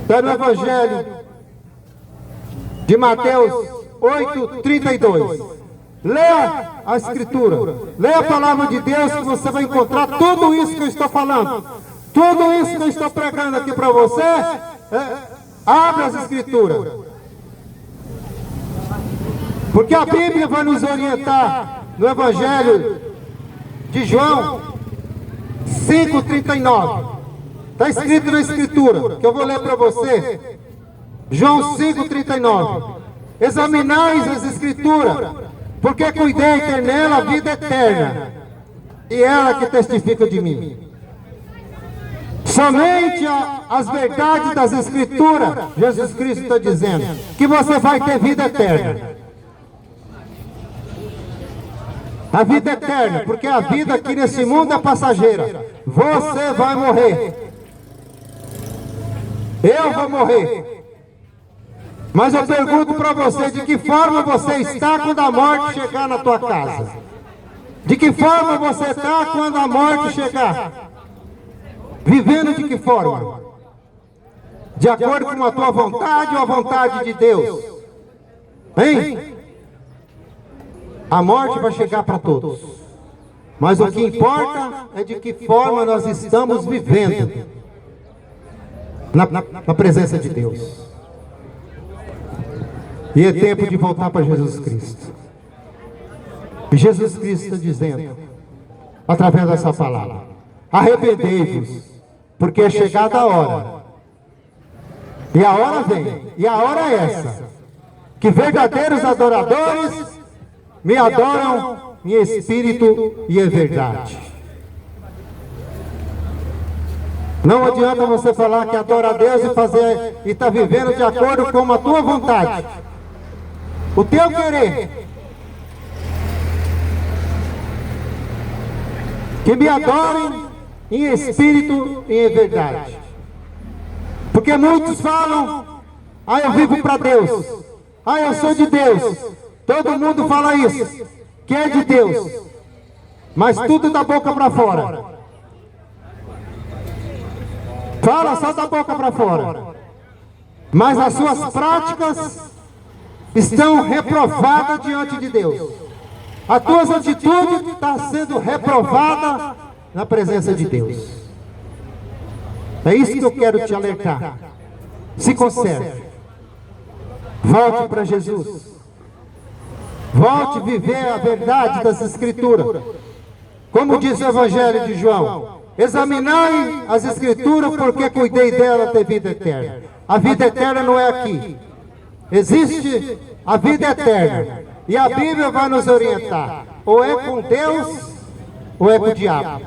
Speaker 1: Está no Evangelho de Mateus 8:32. Leia a Escritura, leia a palavra de Deus, que você vai encontrar tudo isso que eu estou falando, tudo isso que eu estou pregando aqui para você. Abre as Escrituras, porque a Bíblia vai nos orientar no Evangelho de João 5:39. Está escrito na Escritura, que eu vou ler para você. João 5:39. Examinais as Escrituras, porque cuidei ter nela a vida eterna, e ela que testifica de mim. Somente as verdades das Escrituras, Jesus Cristo está dizendo que você vai ter vida eterna. A vida eterna, porque a vida aqui nesse mundo é passageira. Você vai morrer. Eu vou morrer. Mas eu pergunto para você, de que forma você está quando a morte chegar na tua casa? De que forma você está quando a morte chegar? Vivendo de que forma? De acordo com a tua vontade ou a vontade de Deus? Hein? A morte vai chegar para todos. Mas o que importa é de que forma nós estamos vivendo na presença de Deus. E é tempo de voltar para Jesus Cristo. E Jesus Cristo está dizendo, através dessa palavra: arrependei-vos, porque é chegada a hora. E a hora vem, e a hora é essa, que verdadeiros adoradores me adoram em espírito e em verdade. Não adianta você falar que adora a Deus e está vivendo de acordo com a tua vontade, o teu querer. Que me adorem em espírito e em verdade. Porque muitos falam: ah, eu vivo para Deus, ah, eu sou de Deus. Todo mundo fala isso, que é de Deus, mas tudo da boca para fora. Fala só da boca para fora, mas as suas práticas estão reprovadas diante de Deus. As tuas atitudes estão sendo reprovadas na presença de Deus. É isso que eu quero te alertar. Se conserte. Volte para Jesus. Volte a viver a verdade das Escrituras. Como diz o Evangelho de João: examinai as Escrituras, porque cuidei dela ter vida eterna. A vida eterna não é aqui. Existe a vida eterna. E a Bíblia vai nos orientar: ou é com Deus, ou é com o diabo.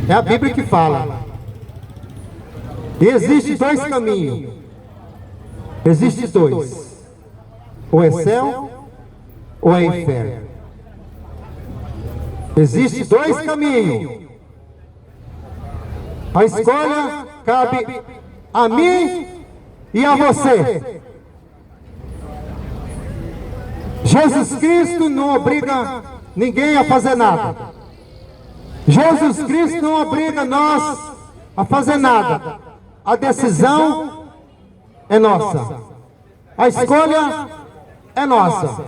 Speaker 1: É a Bíblia que fala. E existe dois caminhos. Existe dois. Ou é céu, ou é inferno. Existe dois caminhos. A escolha cabe a mim e a você. Jesus Cristo não obriga ninguém a fazer nada. Jesus Cristo não obriga nós a fazer nada. A decisão é nossa. A escolha é nossa.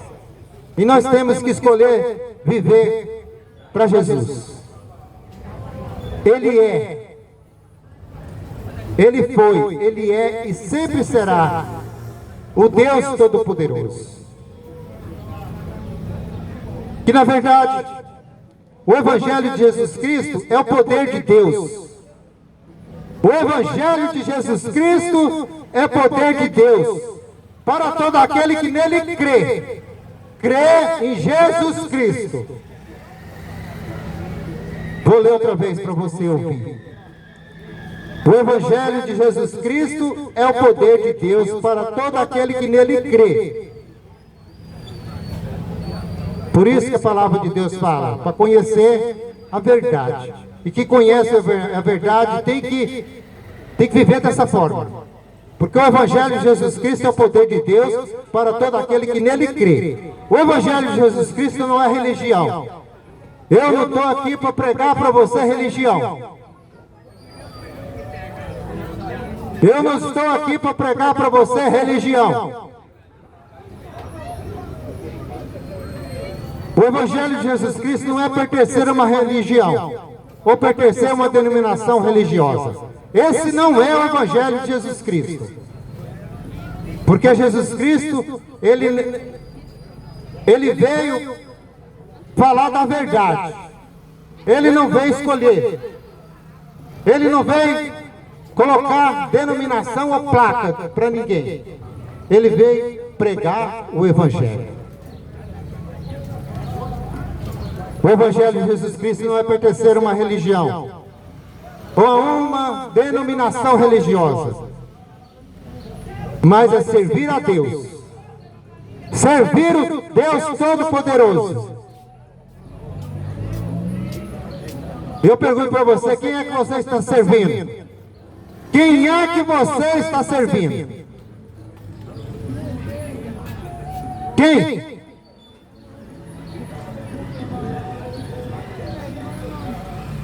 Speaker 1: E nós temos que escolher viver para Jesus. Ele é, Ele foi, Ele é e sempre será o Deus Todo-Poderoso. Que na verdade, o Evangelho de Jesus Cristo é o poder de Deus. O Evangelho de Jesus Cristo é o poder de Deus para todo aquele que nele crê. Crê em Jesus Cristo. Vou ler outra vez para você ouvir. O Evangelho de Jesus Cristo é o poder de Deus para todo aquele que nele crê. Por isso que a palavra de Deus fala, para conhecer a verdade. E que conhece a verdade tem que viver dessa forma. Porque o Evangelho de Jesus Cristo é o poder de Deus para todo aquele que nele crê. O Evangelho de Jesus Cristo não é religião. Eu não estou aqui para pregar para você religião. Eu não estou aqui para pregar para você religião. O Evangelho de Jesus Cristo não é pertencer a uma religião ou pertencer a uma denominação religiosa. Esse não é o Evangelho de Jesus Cristo. Porque Jesus Cristo, ele veio falar da verdade. Ele não veio escolher. Ele não veio colocar denominação ou placa para ninguém. Ele veio pregar o Evangelho. O Evangelho de Jesus Cristo não é pertencer a uma religião ou a uma denominação religiosa, mas é servir a Deus. Servir o Deus Todo-Poderoso. Eu pergunto para você, quem é que você está servindo? Quem é que você está servindo? Quem?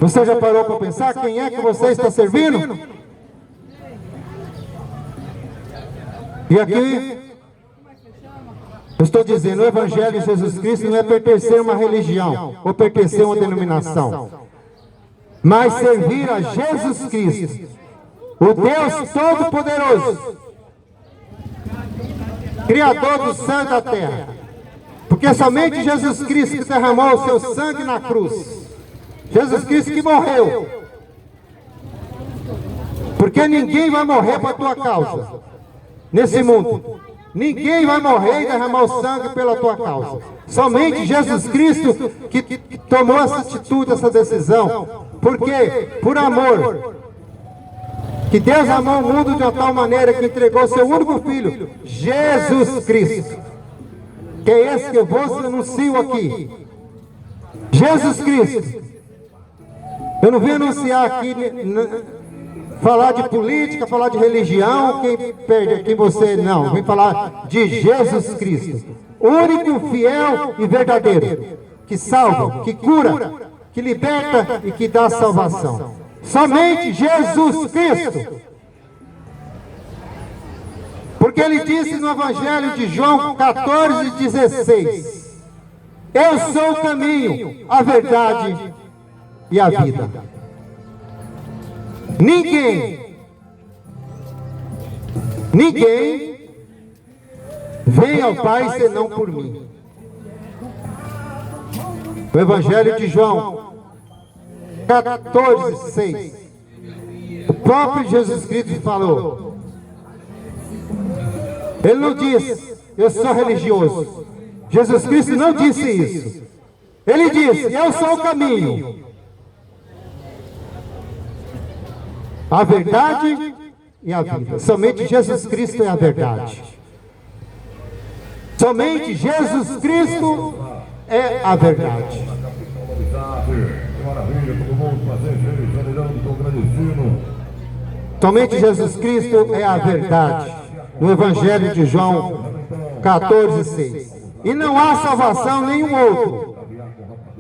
Speaker 1: Você já parou para pensar quem é que você está servindo? E aqui, eu estou dizendo, o Evangelho de Jesus Cristo não é pertencer a uma religião ou pertencer a uma denominação, mas servir a Jesus Cristo, o Deus Todo-Poderoso, Criador do céu e da terra. Porque somente Jesus Cristo que derramou o seu sangue na cruz. Jesus Cristo que morreu. Porque ninguém vai morrer por tua causa nesse mundo. Ninguém vai morrer e derramar o sangue pela tua causa. Somente Jesus Cristo que tomou essa atitude, essa decisão. Por quê? Por amor. Que Deus amou o mundo de uma tal maneira que entregou seu único filho, Jesus Cristo. Que é esse que eu vos anuncio aqui. Jesus Cristo. Eu não vim anunciar aqui, falar de política, falar de religião, quem perde, quem você não. Eu vim falar de Jesus Cristo, único, fiel e verdadeiro, que salva, que cura, que liberta e que dá salvação. Somente Jesus Cristo. Porque ele disse no Evangelho de João 14:16: eu sou o caminho, a verdade e a vida. Ninguém vem ao Pai senão por mim. O Evangelho de João 14:6. O próprio Jesus Cristo falou. Ele não disse, eu sou religioso. Jesus Cristo não disse isso. Ele disse, eu sou o caminho, a verdade e a vida. Somente Jesus Cristo é a verdade. Somente Jesus Cristo é a verdade. Somente Jesus Cristo é a verdade. No Evangelho de João 14:6. E não há salvação nenhum outro,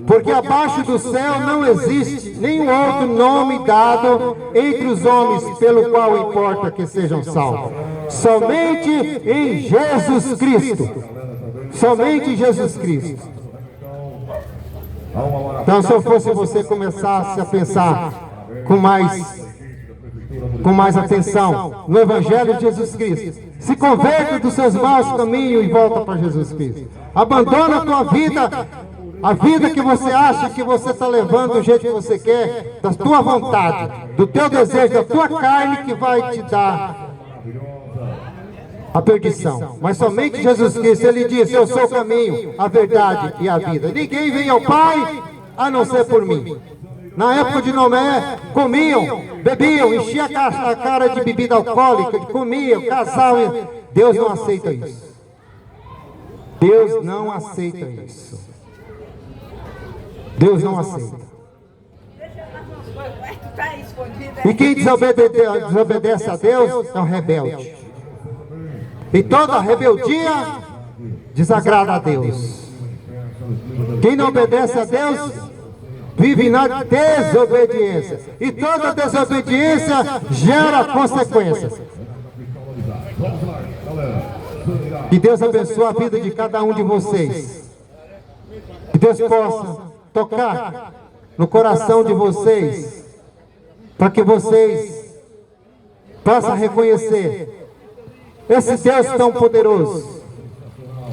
Speaker 1: porque abaixo do céu não existe nenhum outro nome dado entre os homens pelo qual importa que sejam salvos. Somente em Jesus Cristo. Somente Jesus Cristo. Então, se eu fosse você, começasse a pensar com mais atenção no Evangelho de Jesus Cristo. Se converte dos seus maus caminhos e volta para Jesus Cristo. Abandona a tua vida, a vida que você acha que você está levando do jeito que você quer, da tua vontade, do teu desejo, da tua carne, que vai te dar a perdição. Mas somente Jesus Cristo, Ele disse: eu sou o caminho, a verdade e a vida. Ninguém vem ao Pai a não ser por mim. Na época de Noé, comiam, bebiam, enchiam a cara de bebida alcoólica, comiam, casavam. Deus não aceita isso. Deus não aceita isso. Deus não aceita. E quem desobedece a Deus é um rebelde. E toda rebeldia desagrada a Deus. Quem não obedece a Deus vive na desobediência. E toda desobediência gera consequências. Que Deus abençoe a vida de cada um de vocês. Que Deus possa tocar no coração de vocês, para que vocês possam reconhecer esse Deus tão poderoso,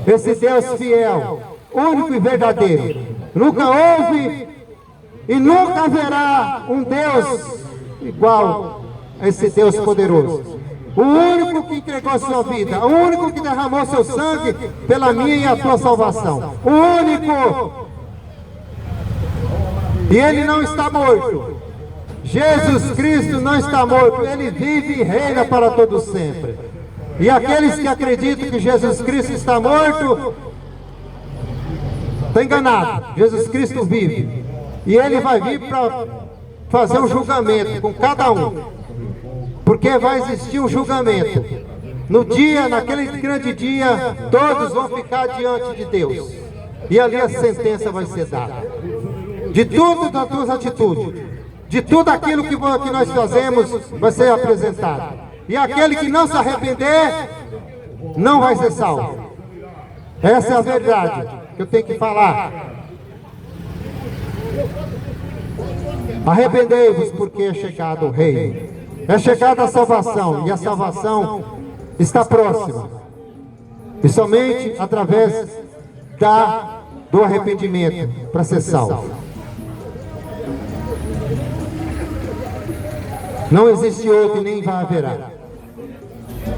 Speaker 1: esse Deus fiel, único e verdadeiro. Nunca houve e nunca haverá um Deus igual a esse Deus poderoso. O único que entregou sua vida, o único que derramou seu sangue pela minha e a tua salvação. O único. E Ele não está morto. Jesus Cristo não está morto. Ele vive e reina para todo sempre. E aqueles que acreditam que Jesus Cristo está morto, está enganado. Jesus Cristo vive. E Ele vai vir para fazer um julgamento com cada um. Porque vai existir um julgamento. No dia, naquele grande dia, todos vão ficar diante de Deus. E ali a sentença vai ser dada. De tudo das tuas atitudes, de tudo aquilo que nós fazemos, vai ser apresentado. E aquele que não se arrepender, não vai ser salvo. Essa é a verdade que eu tenho que falar. Arrependei-vos, porque é chegado o Rei. É chegada a salvação, e a salvação está próxima. E somente através do arrependimento para ser salvo. Não existe outro e nem vai haverá.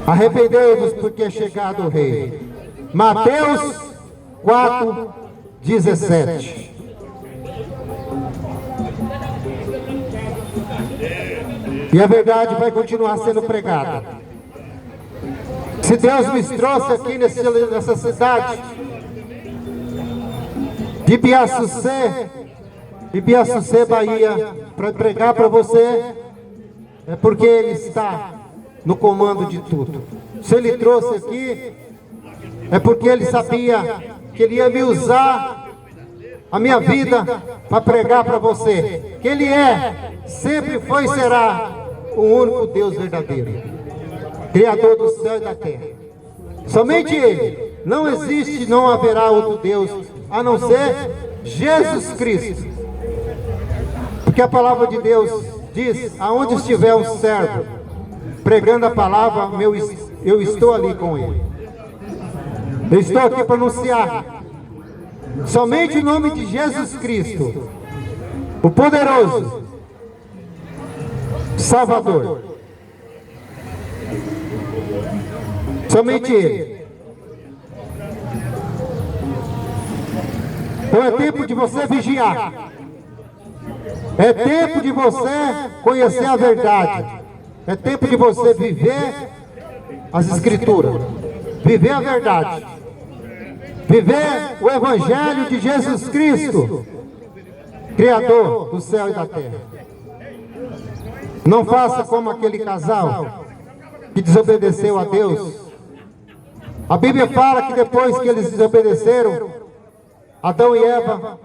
Speaker 1: Arrependei-vos, porque é chegado o Rei. Mateus 4:17. E a verdade vai continuar sendo pregada. Se Deus me trouxe aqui nessa cidade de Ibiaçucê, Bahia, para pregar para você, é porque Ele está no comando de tudo. Se Ele trouxe aqui, é porque Ele sabia que Ele ia me usar a minha vida para pregar para você. Que Ele sempre foi e será o único Deus verdadeiro, Criador do céu e da terra. Somente Ele. Não existe, não haverá outro Deus, a não ser Jesus Cristo. Porque a palavra de Deus diz: aonde estiver um servo pregando a palavra, eu estou ali com ele. Eu estou aqui para anunciar somente o nome de Jesus Cristo, o poderoso Salvador. Somente Ele. Então é tempo de você vigiar. É tempo de você conhecer a verdade. É tempo de você viver as Escrituras. Viver a verdade. Viver o Evangelho de Jesus Cristo, Criador do céu e da terra. Não faça como aquele casal que desobedeceu a Deus. A Bíblia fala que depois que eles desobedeceram, Adão e Eva,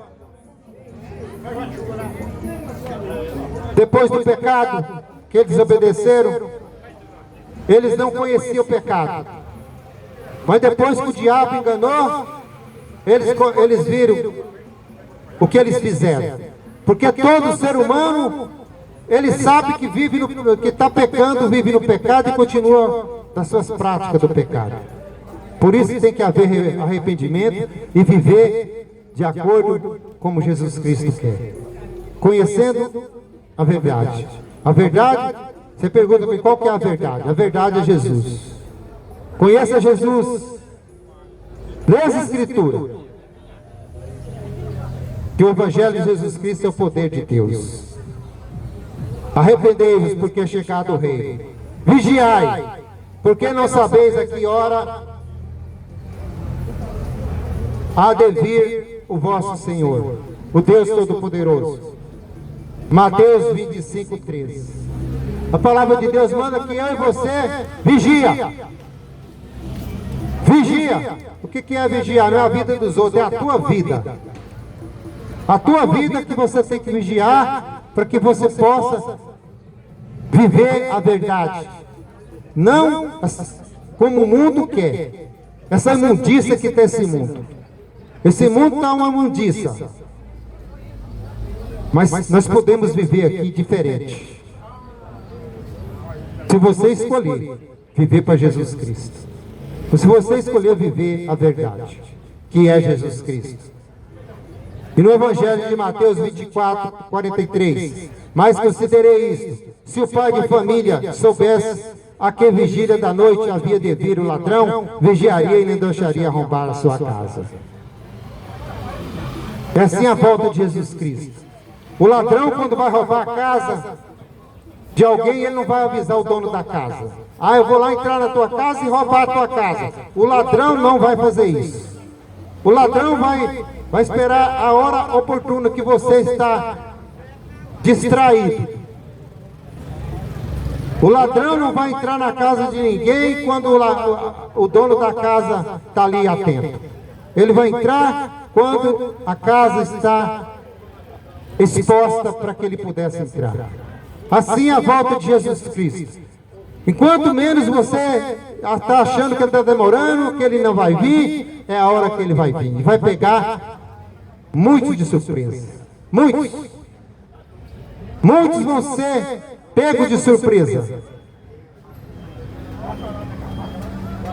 Speaker 1: depois do pecado que eles desobedeceram, eles não conheciam o pecado. Mas depois que o diabo enganou, eles viram o que eles fizeram. Porque todo ser humano, ele sabe que vive que está pecando, vive no pecado e continua nas suas práticas do pecado. Por isso tem que haver arrependimento e viver de acordo como Jesus Cristo quer. Conhecendo a verdade. A verdade, você pergunta para mim, qual que é a verdade? A verdade é Jesus. Conheça Jesus. Lê as Escrituras. Que o Evangelho de Jesus Cristo é o poder de Deus. Arrependei-vos, porque é chegado o Rei. Vigiai, porque não sabeis a que hora há de vir o vosso Senhor, o Deus Todo-Poderoso. Mateus 25, 13. A palavra de Deus manda que eu e você vigia. Vigia. O que é vigiar? Não é a vida dos outros, é a tua vida. A tua vida que você tem que vigiar para que você possa viver a verdade. Não como o mundo quer. Essa imundícia que tem esse mundo. Esse mundo está uma imundícia. Mas nós podemos viver aqui diferente. Se você escolher viver para Jesus Cristo. Se você escolher viver a verdade, que é Jesus Cristo. E no Evangelho de Mateus 24, 43, mas considerei isto: se o pai de família soubesse a que vigília da noite havia de vir o ladrão, vigiaria e nem deixaria arrombar a sua casa. É assim a volta de Jesus Cristo. O ladrão, quando vai roubar a casa de alguém, ele não vai avisar o dono da casa. Ah, eu vou lá entrar na tua casa e roubar a tua casa. O ladrão não vai fazer isso. O ladrão vai esperar a hora oportuna que você está distraído. O ladrão não vai entrar na casa de ninguém quando o dono da casa está ali atento. Ele vai entrar quando a casa está exposta para que ele pudesse entrar. Assim a volta de Jesus Cristo. Enquanto menos você está achando que ele está demorando, que ele não vai vir, é a hora que ele vai vir. E vai pegar muitos de surpresa. Muitos. Muitos vão ser pegos de surpresa.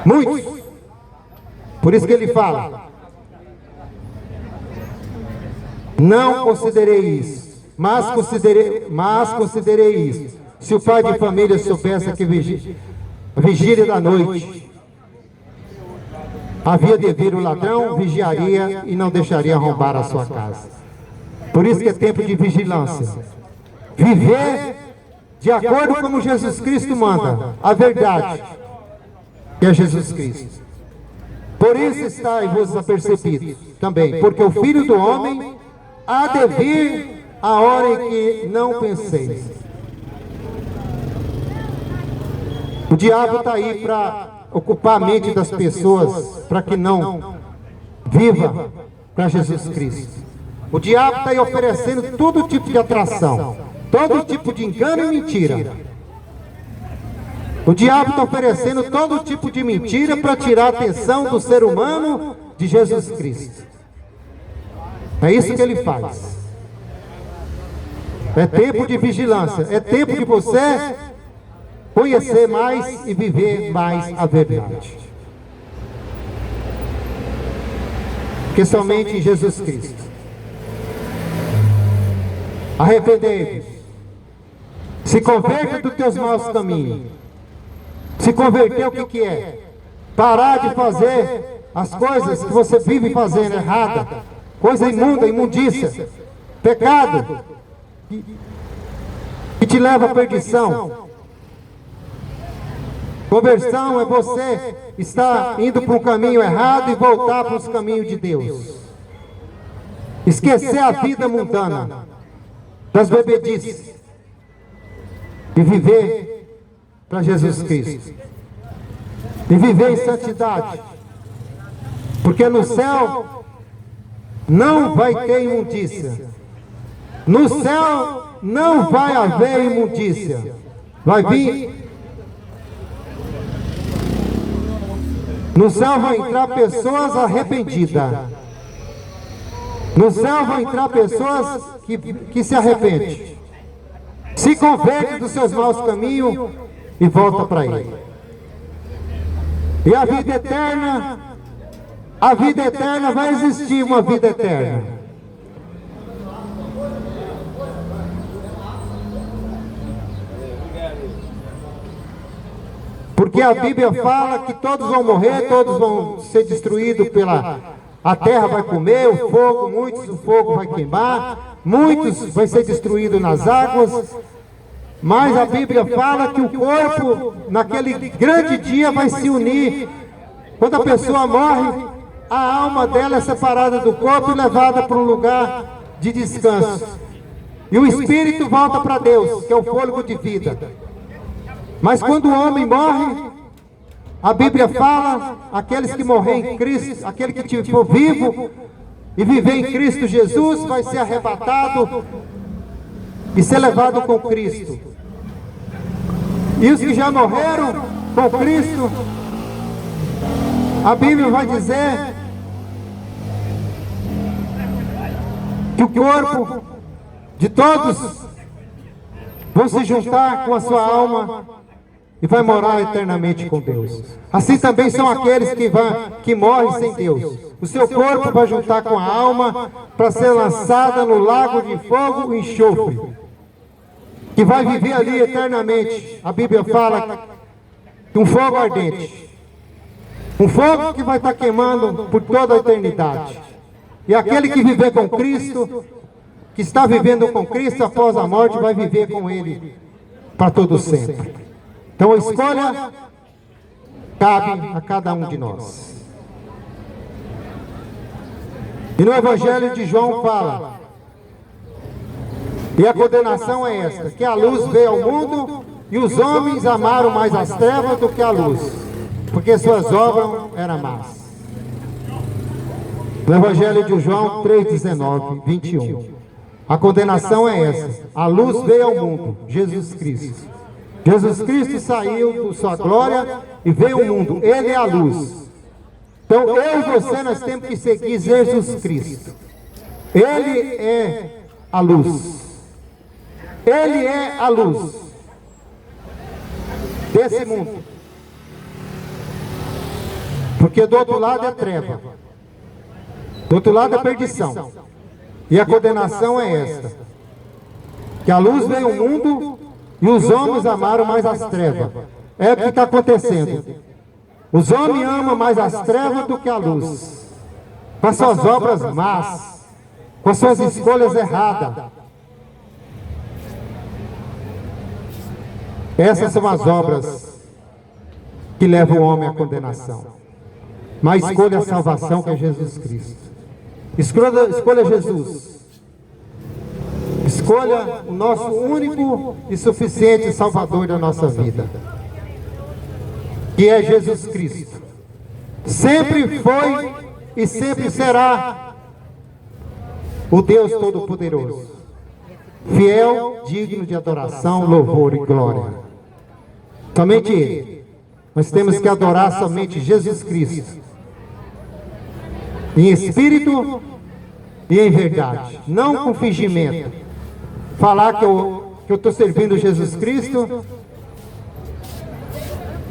Speaker 1: Muitos. Por isso que ele fala: não considerei isso, mas considerei isso. Se o pai de família soubesse que vigília da noite havia de vir o ladrão, vigiaria e não deixaria arrombar a sua casa. Por isso que é tempo de vigilância. Viver de acordo como Jesus Cristo manda, a verdade, que é Jesus Cristo. Por isso estáis-vos apercebidos também, porque o Filho do Homem há de vir a hora em que não penseis. O diabo está aí para ocupar a mente das pessoas, para que não viva para Jesus Cristo. O diabo está aí oferecendo todo tipo de atração, todo tipo de engano e mentira. O diabo está oferecendo todo tipo de mentira para tirar a atenção do ser humano de Jesus Cristo. É isso que ele faz. É tempo de vigilância, é tempo de você conhecer mais e viver mais a verdade. Porque somente em Jesus Cristo. Arrependei-vos. Se converta dos teus maus caminhos. Se converter, o que é? Parar de fazer as coisas que você vive fazendo errada. Coisa imunda, imundícia. Pecado. Que te leva à perdição. Conversão é você estar indo para um caminho errado e voltar para os caminhos de Deus. Esquecer a vida mundana, das bebedices, e viver para Jesus Cristo. E viver em santidade. Porque no céu não vai ter imundícia. No céu não vai haver imundícia. Vai vir. No céu vão entrar pessoas arrependidas. No céu vão entrar pessoas que se arrependem, se convertem dos seus maus caminhos e voltam para Ele. E a vida eterna vai existir, uma vida eterna. Porque a Bíblia fala que todos vão morrer, todos vão ser destruídos a terra vai comer, o fogo, muitos o fogo vai queimar, muitos vai ser destruídos nas águas. Mas a Bíblia fala que o corpo, naquele grande dia, vai se unir. Quando a pessoa morre, a alma dela é separada do corpo e levada para um lugar de descanso. E o espírito volta para Deus, que é o fôlego de vida. Mas quando o homem morre, a Bíblia fala, aqueles que morrem em Cristo, aquele que for vivo e viver em Cristo Jesus, vai ser arrebatado e ser levado com Cristo. E os que já morreram com Cristo, a Bíblia vai dizer que o corpo de todos vão se juntar com a sua alma e vai morar eternamente com Deus. Assim também são aqueles que morrem sem Deus. O seu corpo vai juntar com a alma para ser lançada no lago de fogo e enxofre, que vai viver ali eternamente. A Bíblia fala que um fogo ardente, um fogo que vai estar queimando por toda a eternidade. E aquele que viver com Cristo, que está vivendo com Cristo após a morte, vai viver com Ele para todo sempre. Então a escolha cabe a cada um de nós. E no Evangelho de João fala, e a condenação é esta, que a luz veio ao mundo e os homens amaram mais as trevas do que a luz, porque suas obras eram más. No Evangelho de João 3:19, 21. A condenação é essa, a luz veio ao mundo, Jesus Cristo. Jesus Cristo saiu da sua glória e veio ao mundo. Ele é a luz. Então eu e você, nós temos que seguir Jesus Cristo. Ele é a luz. Ele é a luz desse mundo. Porque do outro lado é treva. Do outro lado é perdição. E a condenação é esta, que a luz veio ao mundo e os homens amaram mais as trevas. É o que está acontecendo. Os homens amam mais as trevas do que a luz, com as suas obras más, com as suas escolhas erradas. Essas são as obras que levam o homem à condenação. Mas escolha a salvação, que é Jesus Cristo. Escolha Jesus. Escolha o nosso único e suficiente Salvador da nossa vida, que é Jesus Cristo. Sempre foi e sempre será o Deus Todo-Poderoso, fiel, digno de adoração, louvor e glória. Somente Ele. Nós temos que adorar somente Jesus Cristo, em espírito e em verdade, não com fingimento. Falar que eu estou servindo Jesus Cristo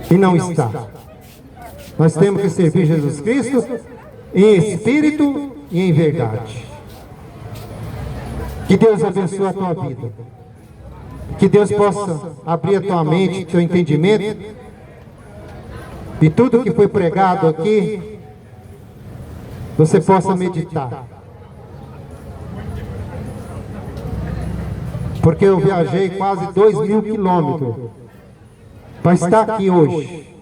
Speaker 1: e não está. Nós temos que servir Jesus Cristo em espírito e em verdade. Que Deus abençoe a tua vida. Que Deus possa abrir a tua mente, teu entendimento, e tudo que foi pregado aqui, você possa meditar. Porque eu viajei quase 2.000 quilômetros para estar aqui hoje,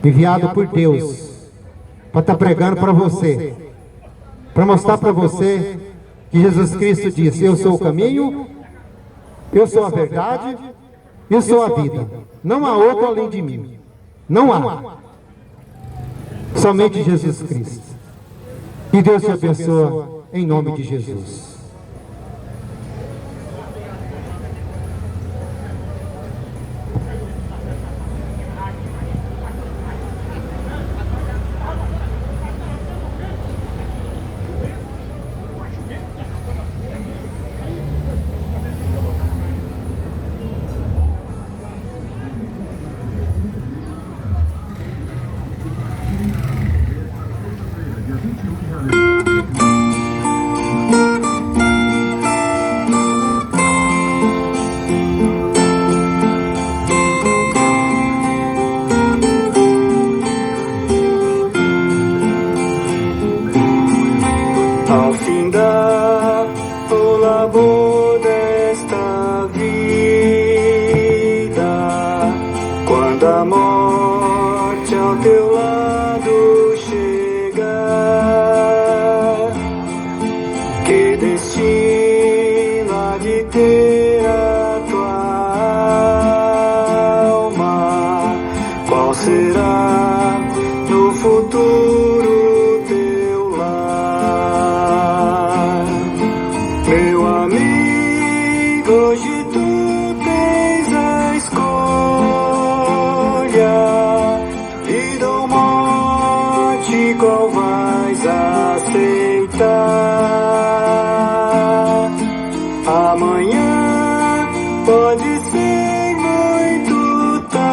Speaker 1: enviado por Deus, para estar pregando para você, para mostrar para você que Jesus Cristo disse: eu sou o caminho, eu sou a verdade, eu sou a vida. Não há outro além de mim. Não há. Somente Jesus Cristo. Que Deus te abençoe em nome de Jesus.
Speaker 2: morte, qual vais aceitar? Amanhã pode ser muito tarde.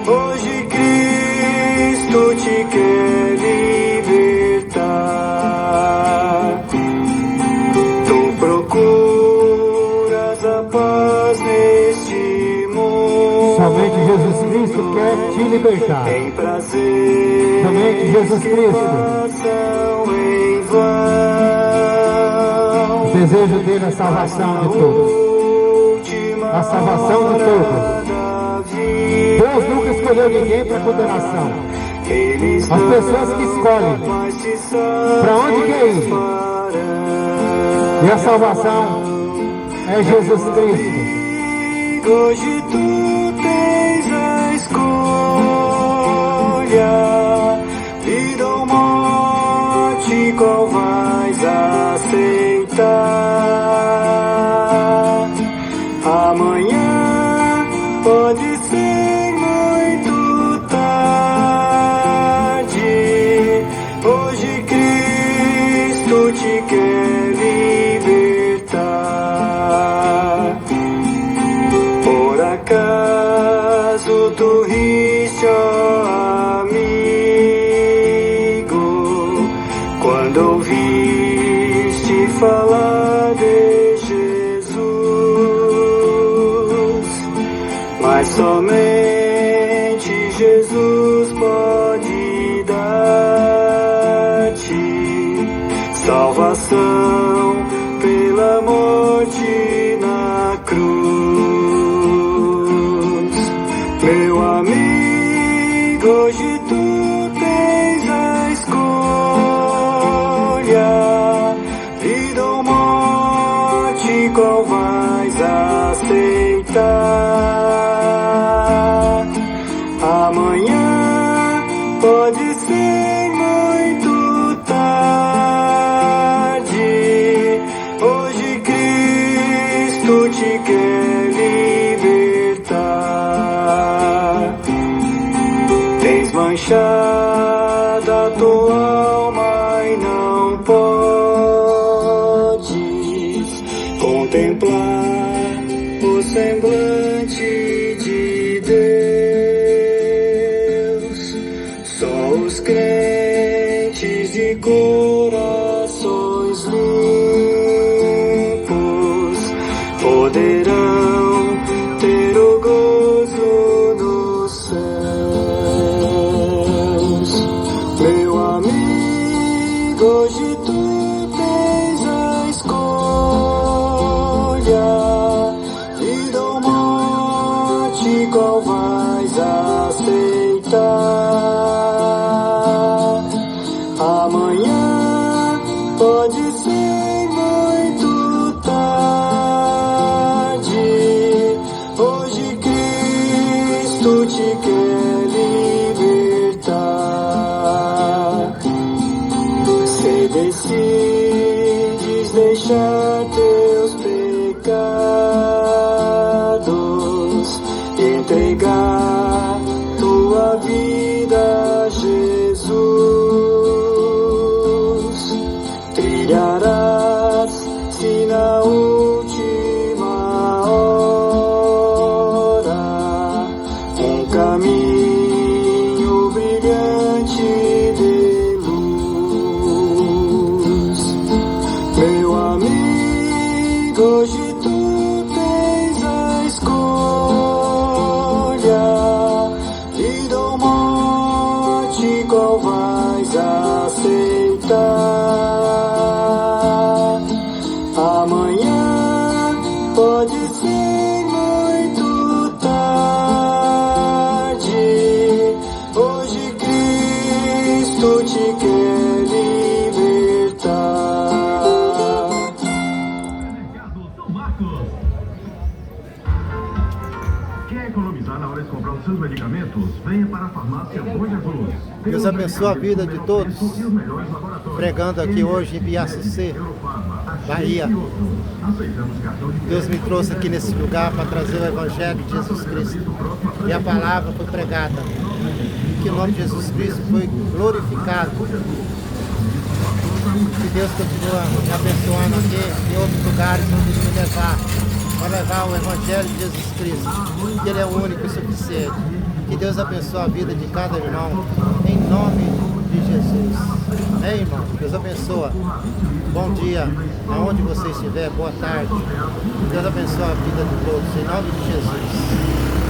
Speaker 2: Hoje Cristo te quer libertar. Tu procuras a paz neste mundo.
Speaker 1: Somente Jesus Cristo quer te libertar.
Speaker 2: Tem prazer.
Speaker 1: Somente Jesus Cristo.
Speaker 2: Em vão.
Speaker 1: O desejo dele é a salvação de todos. A salvação de todos. Deus nunca escolheu ninguém para condenação. As pessoas que escolhem para onde quer ir. E a salvação é Jesus Cristo.
Speaker 2: Hoje tu tens a escolha, vida ou morte, qual vais aceitar? Amanhã pode ser muito tarde. Hoje Cristo te quer libertar. Por acaso tu riste, ó amigo, quando ouviste falar de Jesus? Mas somente Jesus pode dar-te salvação pela morte na cruz. Meu amigo, hoje tu tens a escolha, vida ou morte, qual vais aceitar? Amanhã pode ser muito tarde. Hoje Cristo te quer libertar. Tens manchado a tua alma e não podes contemplar o semblante de Deus. Só os crentes de corações limpos poderão ter o gozo nos céus. Meu amigo, hoje tu tens a escolha, vida ou morte, qual vais aceitar? Amanhã pode ser muito tarde. Hoje Cristo te quer libertar. Se decides deixar teus pecados e entregar tua vida a Jesus, trilharás, se na última hora, um caminho brilhante de luz. Meu amigo, hoje tu tens a escolha, vida ou morte, qual vais aceitar? Amanhã pode ser muito tarde. Hoje Cristo te quer libertar.
Speaker 3: São Marcos. Quer economizar na hora de comprar os seus medicamentos? Venha para a farmácia Bom Jesus.
Speaker 4: Deus abençoe a vida de todos. Pregando aqui hoje em Piacicê, Bahia. Deus me trouxe aqui nesse lugar para trazer o Evangelho de Jesus Cristo. E a palavra foi pregada. E que o nome de Jesus Cristo foi glorificado. Que Deus continua me abençoando aqui em outros lugares onde Ele me levar. Para levar o Evangelho de Jesus Cristo. Que Ele é o único e suficiente. Que Deus abençoe a vida de cada irmão. Em nome de Jesus. Amém, irmão? Deus abençoe. Bom dia, aonde você estiver, boa tarde. Deus abençoe a vida de todos, em nome de Jesus.